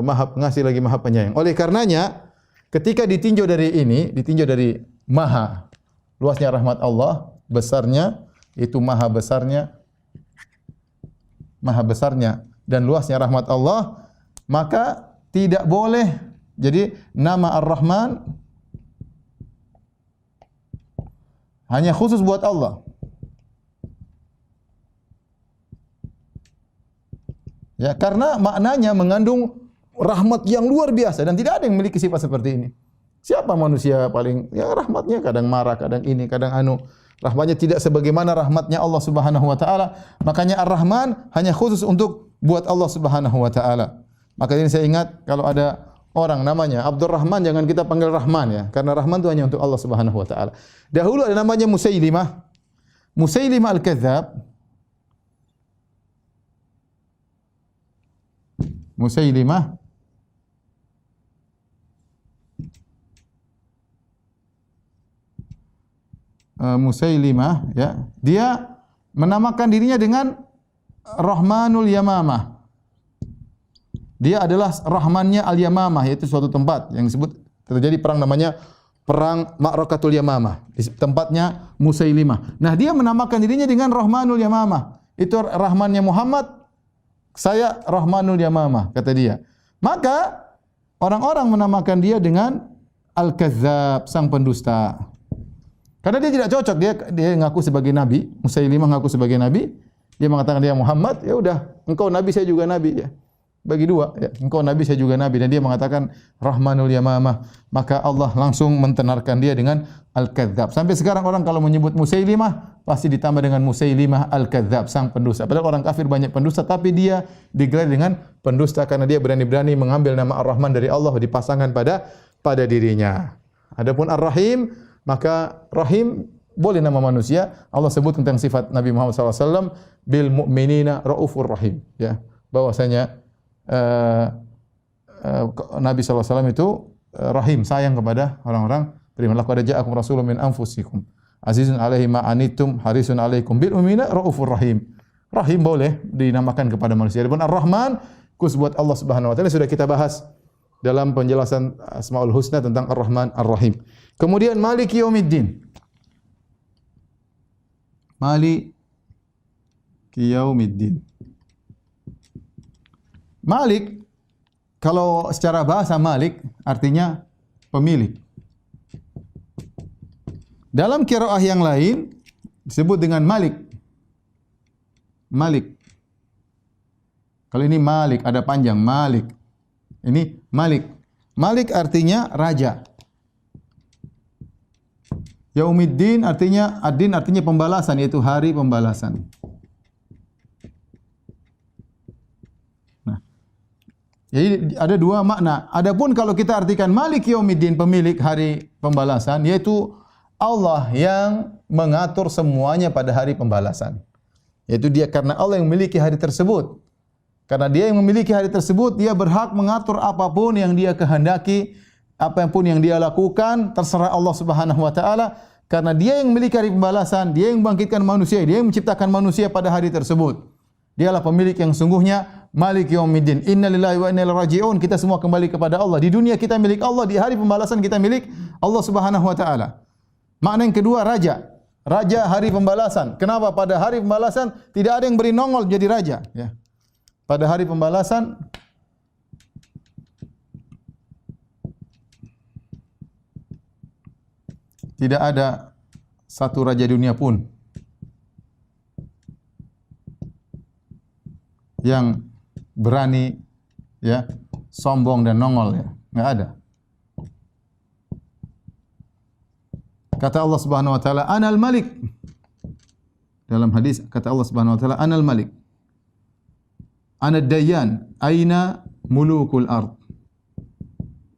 Maha Pengasih lagi Maha Penyayang. Oleh karenanya ketika ditinjau dari maha luasnya rahmat Allah, besarnya itu maha besarnya dan luasnya rahmat Allah, maka tidak boleh jadi nama Ar-Rahman hanya khusus buat Allah. Ya, karena maknanya mengandung rahmat yang luar biasa dan tidak ada yang memiliki sifat seperti ini. Siapa manusia paling ya rahmatnya kadang marah, kadang ini, kadang anu. Rahmatnya tidak sebagaimana rahmatnya Allah Subhanahu wa taala. Makanya Ar-Rahman hanya khusus untuk buat Allah Subhanahu wa taala. Maka ini saya ingat kalau ada orang namanya Abdurrahman jangan kita panggil Rahman ya, karena Rahman itu hanya untuk Allah Subhanahu wa taala. Dahulu ada namanya Musailimah. Musailimah Al-Kadzdzab. Musailimah ya, dia menamakan dirinya dengan Rahmanul Yamamah. Dia adalah Rahmannya Al-Yamamah, yaitu suatu tempat yang disebut terjadi perang namanya Perang Ma'rakatul Yamamah. Di tempatnya Musailimah. Nah, dia menamakan dirinya dengan Rahmanul Yamamah. Itu Rahmannya Muhammad, saya Rahmanul Yamamah, kata dia. Maka orang-orang menamakan dia dengan Al-Kadzdzab, sang pendusta. Karena dia tidak cocok, dia ngaku sebagai nabi, Musailimah ngaku sebagai nabi, dia mengatakan dia Muhammad, ya udah, engkau nabi saya juga nabi ya. Bagi dua ya, engkau nabi saya juga nabi, dan dia mengatakan Rahmanul Yamamah, maka Allah langsung mentenarkan dia dengan Al-Kadzdzab. Sampai sekarang orang kalau menyebut Musailimah pasti ditambah dengan Musailimah Al-Kadzdzab, sang pendusta. Padahal orang kafir banyak pendusta, tapi dia digelar dengan pendusta karena dia berani-berani mengambil nama Ar-Rahman dari Allah dipasangkan pada dirinya. Adapun Ar-Rahim, maka Rahim boleh nama manusia. Allah sebut tentang sifat Nabi Muhammad SAW, bil mu'minina raufur rahim. Ya, bahwasanya Nabi SAW itu rahim, sayang kepada orang-orang beriman. Laqad ja'akum rasulun min anfusikum azizun 'alaihi ma anittum harisun 'alaikum bil mu'minina raufur rahim. Rahim boleh dinamakan kepada manusia. Adapun Ar-Rahman khusus buat Allah Subhanahu wa taala sudah kita bahas dalam penjelasan Asmaul Husna tentang Ar-Rahman Ar-Rahim. Kemudian Maliki Yaumiddin. Maliki Yaumiddin. Malik, kalau secara bahasa Malik artinya pemilik. Dalam qiraah yang lain disebut dengan Malik. Malik. Kalau ini Malik ada panjang Malik. Ini Malik. Malik artinya raja. Yaumiddin artinya, ad-din artinya pembalasan, yaitu hari pembalasan. Nah, jadi ada dua makna. Adapun kalau kita artikan Malik Yaumiddin, pemilik hari pembalasan, yaitu Allah yang mengatur semuanya pada hari pembalasan. Yaitu dia, karena Allah yang memiliki hari tersebut. Karena dia yang memiliki hari tersebut, dia berhak mengatur apapun yang dia kehendaki, apapun yang dia lakukan, terserah Allah Subhanahu wa taala. Karena dia yang memiliki hari pembalasan, dia yang membangkitkan manusia, dia yang menciptakan manusia pada hari tersebut. Dialah pemilik yang sungguhnya Malik Yaumiddin. Inna lillahi wa inna ilaihi raji'un. Kita semua kembali kepada Allah. Di dunia kita milik Allah, di hari pembalasan kita milik Allah Subhanahu wa taala. Makna yang kedua, raja. Raja hari pembalasan. Kenapa pada hari pembalasan tidak ada yang beri nongol jadi raja, ya. Pada hari pembalasan tidak ada satu raja dunia pun yang berani, ya, sombong dan nongol, ya. Enggak ada. Kata Allah Subhanahu wa taala, "Anal Malik." Dalam hadis kata Allah Subhanahu wa taala, "Anal Malik." Anad Dayyan, aina mulukul ard.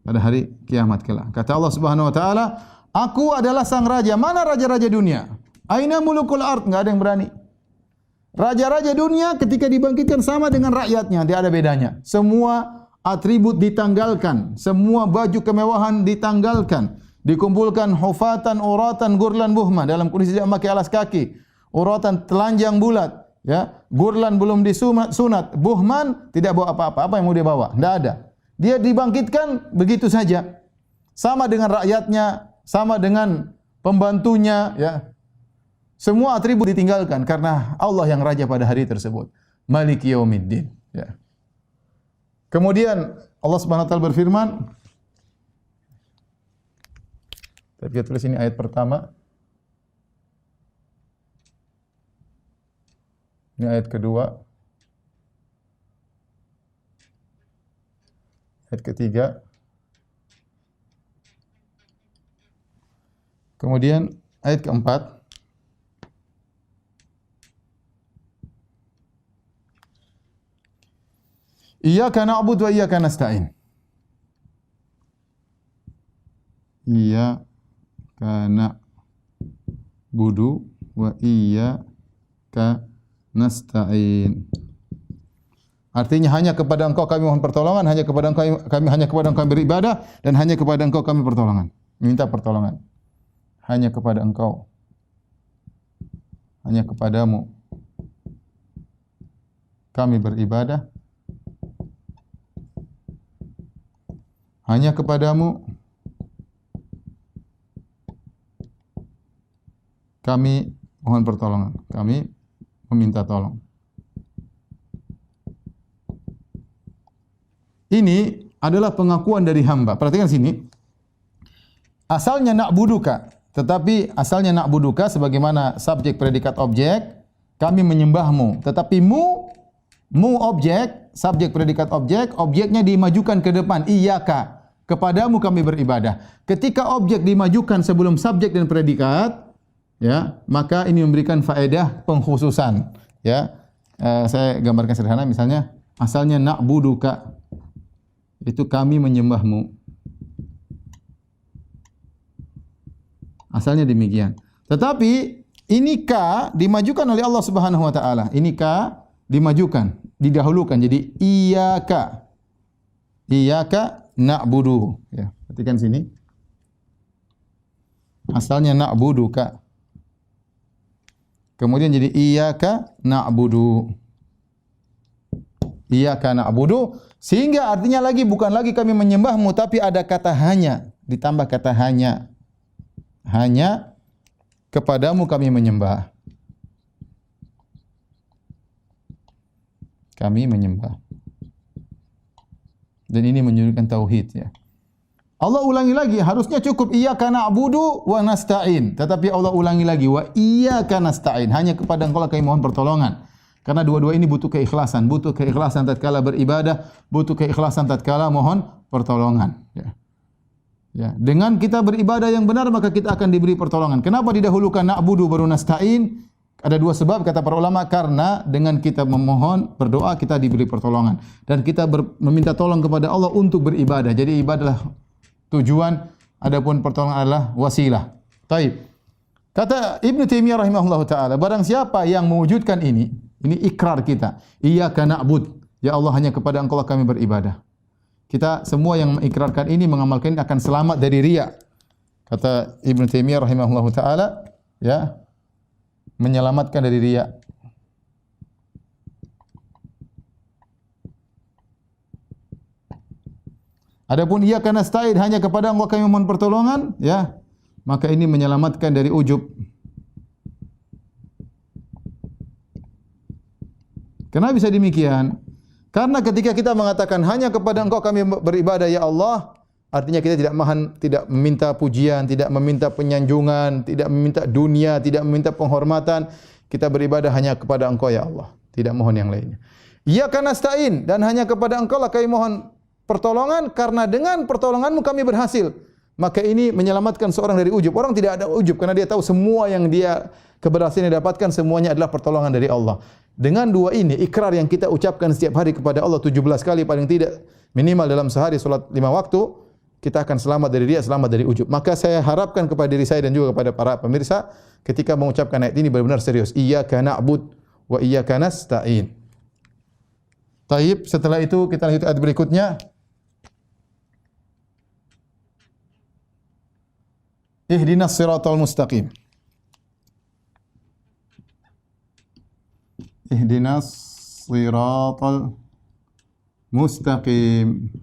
Pada hari kiamat kelak. Kata Allah Subhanahu wa taala, "Aku adalah sang raja." Mana raja-raja dunia? Aina mulukul ard? Enggak ada yang berani. Raja-raja dunia ketika dibangkitkan sama dengan rakyatnya, tidak ada bedanya. Semua atribut ditanggalkan, semua baju kemewahan ditanggalkan. Dikumpulkan hufatan, uratan, gurlan, buhman. Dalam kondisi tidak memakai alas kaki. Uratan telanjang bulat, ya. Gurlan belum disunat, buhman tidak bawa apa-apa. Apa yang mau dia bawa? Tidak ada. Dia dibangkitkan begitu saja. Sama dengan rakyatnya, sama dengan pembantunya, ya. Semua atribut ditinggalkan karena Allah yang raja pada hari tersebut. Malik Yaumiddin, ya. Kemudian Allah Subhanahu wa taala berfirman, tapi kita tulis ini ayat pertama. Ini ayat kedua. Ayat ketiga. Kemudian ayat keempat. Iyyaka na'budu wa iyyaka nasta'in. Iyyaka na'budu wa iyyaka nasta'in. Artinya hanya kepada Engkau kami mohon pertolongan, hanya kepada Engkau kami beribadah, dan hanya kepada Engkau kami pertolongan. Minta pertolongan. Hanya kepada Engkau. Hanya kepadamu kami beribadah. Hanya kepadamu kami mohon pertolongan. Kami meminta tolong. Ini adalah pengakuan dari hamba. Perhatikan sini. Asalnya na'buduka, tetapi asalnya na'buduka sebagaimana subjek, predikat, objek, kami menyembahmu. Tetapi mu objek, subjek, predikat, objek, objeknya dimajukan ke depan. Iyyaka, kepadamu kami beribadah. Ketika objek dimajukan sebelum subjek dan predikat, ya, maka ini memberikan faedah pengkhususan, ya. Saya gambarkan sederhana, misalnya asalnya na'buduka, itu kami menyembahmu. Asalnya demikian. Tetapi ini ka dimajukan oleh Allah Subhanahu wa taala. Ini ka dimajukan, didahulukan jadi iyyaka. Iyyaka na'budu, ya. Perhatikan sini. Asalnya na'buduka. Kemudian jadi iyyaka na'budu. Iyyaka na'budu, sehingga artinya lagi bukan lagi kami menyembahmu, tapi ada kata hanya, ditambah kata hanya. Hanya kepadamu kami menyembah. Kami menyembah. Dan ini menunjukkan tauhid, ya. Allah ulangi lagi, harusnya cukup iyyaka na'budu wa nasta'in, tetapi Allah ulangi lagi wa iyyaka nasta'in, hanya kepada Engkau kami mohon pertolongan. Karena dua-dua ini butuh keikhlasan tatkala beribadah, butuh keikhlasan tatkala mohon pertolongan, ya. Ya, dengan kita beribadah yang benar maka kita akan diberi pertolongan. Kenapa didahulukan na'budu baru nasta'in? Ada dua sebab kata para ulama, karena dengan kita memohon, berdoa kita diberi pertolongan, dan kita meminta tolong kepada Allah untuk beribadah. Jadi ibadah tujuan, adapun pertolongan adalah wasilah. Taib. Kata Ibnu Taimiyah rahimahullahu taala, barang siapa yang mewujudkan ini ikrar kita. Iyyaka na'bud, Ya Allah, hanya kepada Engkau lah kami beribadah. Kita semua yang mengikrarkan ini, mengamalkan ini akan selamat dari riya. Kata Ibn Taimiyah rahimahullahu taala, ya, menyelamatkan dari riya. Adapun iyyaka nasta'in, hanya kepada Engkau kami mohon pertolongan, ya, maka ini menyelamatkan dari ujub. Kenapa bisa demikian? Karena ketika kita mengatakan hanya kepada Engkau kami beribadah ya Allah, artinya kita tidak meminta pujian, tidak meminta penyanjungan, tidak meminta dunia, tidak meminta penghormatan. Kita beribadah hanya kepada Engkau ya Allah, tidak mohon yang lainnya. Iyyaka nasta'in, dan hanya kepada Engkau lah kami mohon pertolongan, karena dengan pertolongan-Mu kami berhasil. Maka ini menyelamatkan seorang dari ujub. Orang tidak ada ujub karena dia tahu semua yang dia keberhasilan dapatkan semuanya adalah pertolongan dari Allah. Dengan dua ini, ikrar yang kita ucapkan setiap hari kepada Allah 17 kali paling tidak, minimal dalam sehari salat 5 waktu, kita akan selamat dari riya, selamat dari ujub. Maka saya harapkan kepada diri saya dan juga kepada para pemirsa, ketika mengucapkan ayat ini benar-benar serius. Iyyaka na'bud wa iyyaka nasta'in. Taib, setelah itu kita lanjut ayat berikutnya. Ihdinas siratal mustaqim. Ihdinas siratal mustaqim.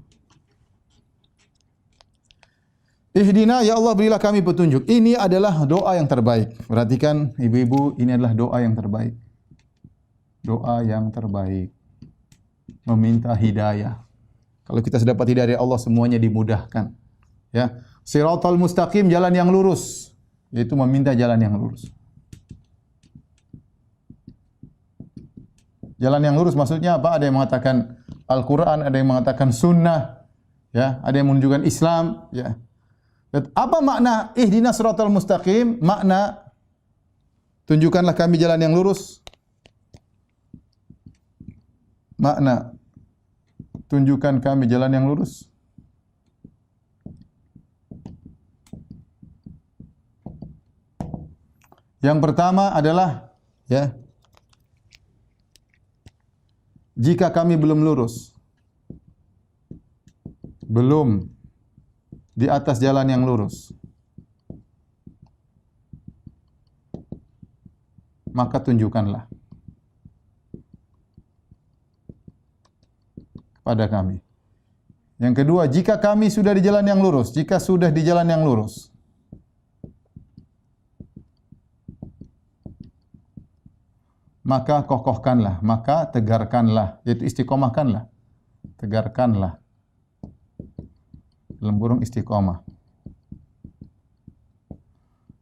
Ihdina, ya Allah berilah kami petunjuk. Ini adalah doa yang terbaik. Perhatikan ibu-ibu, ini adalah doa yang terbaik. Doa yang terbaik. Meminta hidayah. Kalau kita sudah dapat hidayah dari Allah, semuanya dimudahkan. Ya. Siratal mustaqim, jalan yang lurus, yaitu meminta jalan yang lurus. Jalan yang lurus maksudnya apa? Ada yang mengatakan Al-Quran, ada yang mengatakan Sunnah, ya, ada yang menunjukkan Islam, ya. Apa makna ihdinas siratal mustaqim? Makna tunjukkanlah kami jalan yang lurus. Makna tunjukkan kami jalan yang lurus. Yang pertama adalah, ya, jika kami belum lurus, belum di atas jalan yang lurus, maka tunjukkanlah kepada kami. Yang kedua, jika kami sudah di jalan yang lurus, jika sudah di jalan yang lurus, maka kokohkanlah, maka tegarkanlah, yaitu istiqomahkanlah. Tegarkanlah. Dalam kurung istiqomah.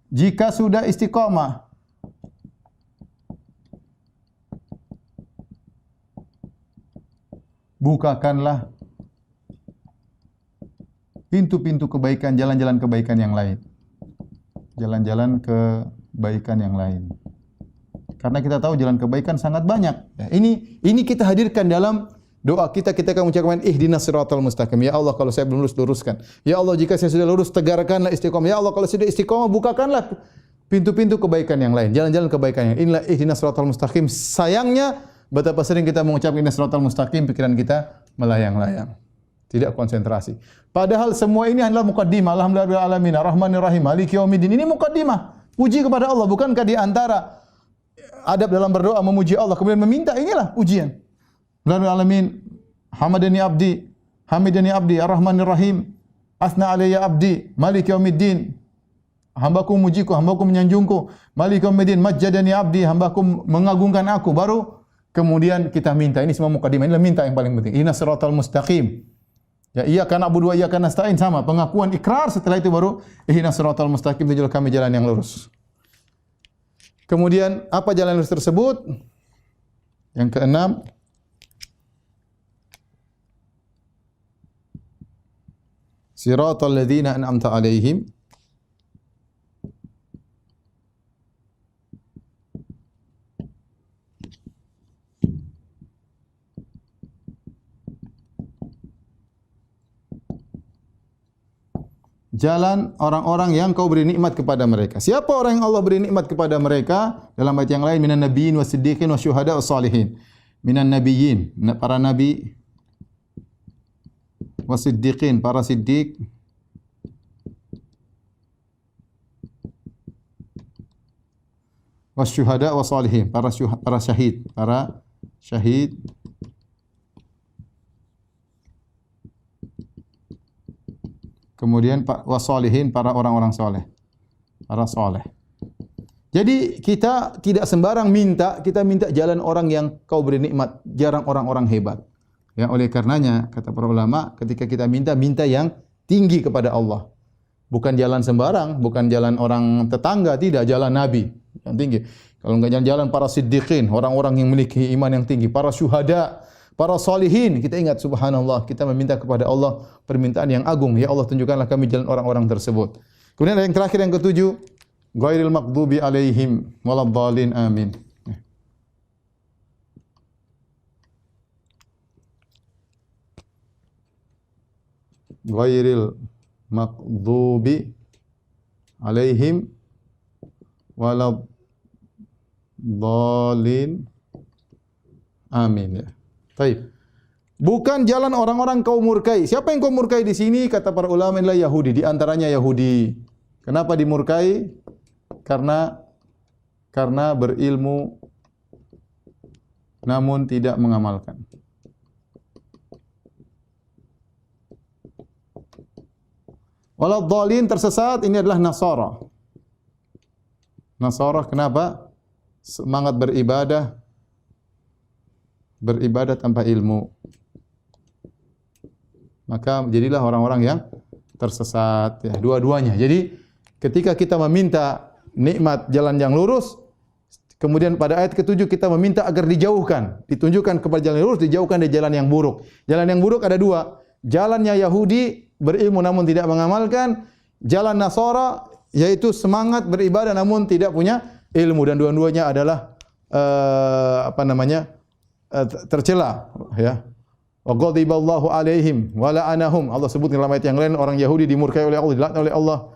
Jika sudah istiqomah, bukakanlah pintu-pintu kebaikan, jalan-jalan kebaikan yang lain. Jalan-jalan kebaikan yang lain. Karena kita tahu jalan kebaikan sangat banyak. Ya, ini kita hadirkan dalam doa kita. Kita akan mengucapkan ihdinas siratal mustaqim. Ya Allah, kalau saya belum lurus, luruskan. Ya Allah, jika saya sudah lurus, tegarkanlah istiqomah. Ya Allah, kalau sudah istiqomah, bukakanlah pintu-pintu kebaikan yang lain, jalan-jalan kebaikan yang. Inilah ihdinas siratal mustaqim. Sayangnya betapa sering kita mengucapkan ihdinas siratal mustaqim, pikiran kita melayang-layang, tidak konsentrasi. Padahal semua ini adalah muqaddimah. Alhamdulillahirabbil alamin, arrahmanir rahim, maliki yaumiddin. Ini muqaddimah. Puji kepada Allah. Bukankah di antara adab dalam berdoa memuji Allah kemudian meminta, inilah ujian. Alhamdulillahirabbil alamin, hamidani abdi, arrahmanir rahim, asna alayya abdi, maliki yaumiddin. Hambaku memujiku, hambaku menyanjungku, maliki yaumiddin, majjadani abdi, hambaku mengagungkan aku. Baru kemudian kita minta. Ini semua mukadimah. Inilah minta yang paling penting. Ihdinas siratal mustaqim. Ya, iyyaka na'budu wa iyyaka nasta'in, sama pengakuan ikrar. Setelah itu baru ihdinas siratal mustaqim, tunjukkanlah kami jalan yang lurus. Kemudian apa jalan lurus tersebut? Yang keenam, siratal ladzina an'amta 'alaihim jalan orang-orang yang kau beri nikmat kepada mereka. Siapa orang yang Allah beri nikmat kepada mereka? Dalam ayat yang lain, minan nabiyyin wasiddiqin wasyuhada wassalihin. minan nabiyyin, para nabi, wasiddiqin, para siddiq, wasyuhada wasalihin, para syahid, kemudian wasalihin, para orang-orang saleh, para saleh. Jadi kita tidak sembarang minta, kita minta jalan orang yang kau beri nikmat, jarang orang-orang hebat. Ya, oleh karenanya kata para ulama, ketika kita minta, minta yang tinggi kepada Allah. Bukan jalan sembarang, bukan jalan orang tetangga, tidak, jalan Nabi yang tinggi. Kalau enggak jalan-jalan para siddiqin, orang-orang yang memiliki iman yang tinggi, para syuhada, para salihin. Kita ingat subhanallah, kita meminta kepada Allah permintaan yang agung. Ya Allah, tunjukkanlah kami jalan orang-orang tersebut. Kemudian yang terakhir, yang ketujuh, ghairil maghdubi alaihim waladhdallin, amin. Ghairil maghdubi alaihim waladhdallin, amin, ya. Baik. Bukan jalan orang-orang kau murkai. Siapa yang kau murkai di sini? Kata para ulama, adalah Yahudi, di antaranya Yahudi. Kenapa dimurkai? Karena berilmu namun tidak mengamalkan. Waladhdallin, tersesat, ini adalah Nasara. Nasara kenapa? Semangat beribadah tanpa ilmu. Maka jadilah orang-orang yang tersesat, ya, dua-duanya. Jadi ketika kita meminta nikmat jalan yang lurus, kemudian pada ayat ketujuh kita meminta agar dijauhkan, ditunjukkan kepada jalan yang lurus, dijauhkan dari jalan yang buruk. Jalan yang buruk ada dua. Jalannya Yahudi, berilmu namun tidak mengamalkan. Jalan Nasara, yaitu semangat beribadah namun tidak punya ilmu, dan dua-duanya adalah tercela, ya. Wa ghadiballahu alaihim wa la'anahum. Allah sebut dalam ayat yang lain, orang Yahudi dimurkai oleh Allah, dilaknat oleh Allah.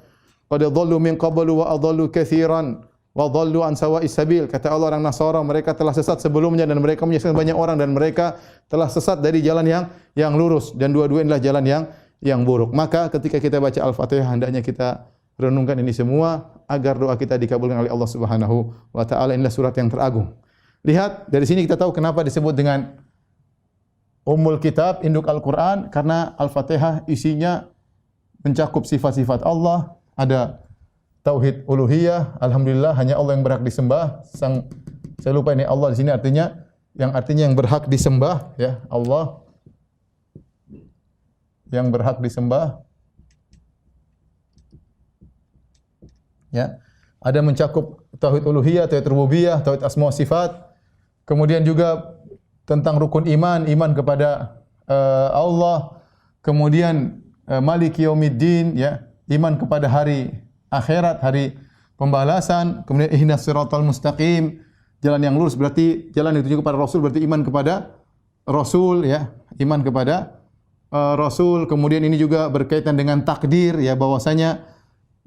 Qad dhallu min qablu wa adallu katsiran wa dhallu an sawa'is sabil. Kata Allah, orang Nasara mereka telah sesat sebelumnya dan mereka menyesatkan banyak orang, dan mereka telah sesat dari jalan yang lurus, dan dua-duanya adalah jalan yang buruk. Maka ketika kita baca Al-Fatihah, hendaknya kita renungkan ini semua agar doa kita dikabulkan oleh Allah Subhanahu wa taala. Inilah surat yang teragung. Lihat, dari sini kita tahu kenapa disebut dengan Ummul Kitab, induk Al-Quran, karena Al-Fatihah isinya mencakup sifat-sifat Allah. Ada tauhid uluhiyah, alhamdulillah hanya Allah yang berhak disembah. Saya lupa ini Allah di sini artinya yang berhak disembah, ya, Allah yang berhak disembah. Ya. Ada mencakup tauhid uluhiyah, tauhid rububiyah, tauhid asma wa sifat. Kemudian juga tentang rukun iman kepada Allah. Kemudian Maliki Yaumiddin, ya, iman kepada hari akhirat, hari pembalasan. Kemudian ihdinas siratal mustaqim, jalan yang lurus, berarti jalan yang dituju kepada Rasul, berarti iman kepada Rasul, ya, iman kepada Rasul. Kemudian ini juga berkaitan dengan takdir, ya, bahwasanya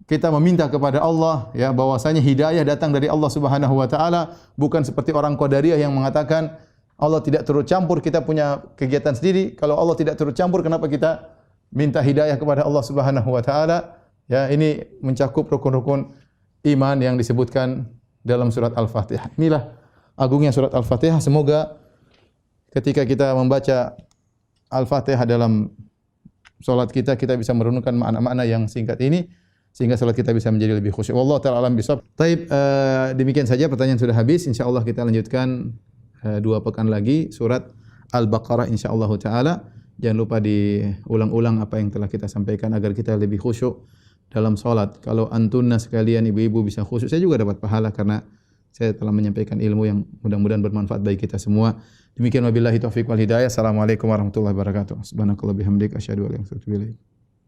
kita meminta kepada Allah, ya, bahwasanya hidayah datang dari Allah Subhanahu wa taala, bukan seperti orang Qadariyah yang mengatakan Allah tidak turut campur, kita punya kegiatan sendiri. Kalau Allah tidak turut campur, kenapa kita minta hidayah kepada Allah Subhanahu wa taala? Ya, ini mencakup rukun-rukun iman yang disebutkan dalam surat Al-Fatihah. Inilah agungnya surat Al-Fatihah. Semoga ketika kita membaca Al-Fatihah dalam salat kita bisa merenungkan makna-makna yang singkat ini, sehingga salat kita bisa menjadi lebih khusyuk. Wallahu ta'ala alam bisawab. Baik, demikian saja, pertanyaan sudah habis. Insyaallah kita lanjutkan 2 pekan lagi surat Al-Baqarah insyaallah taala. Jangan lupa diulang-ulang apa yang telah kita sampaikan agar kita lebih khusyuk dalam salat. Kalau antunna sekalian, ibu-ibu bisa khusyuk, saya juga dapat pahala karena saya telah menyampaikan ilmu yang mudah-mudahan bermanfaat bagi kita semua. Demikian wabillahi taufiq wal hidayah. Assalamualaikum warahmatullahi wabarakatuh. Subhanakallah bihamdik asyhadu an la ilaha illa anta astaghfiruka wa atubu ilaik.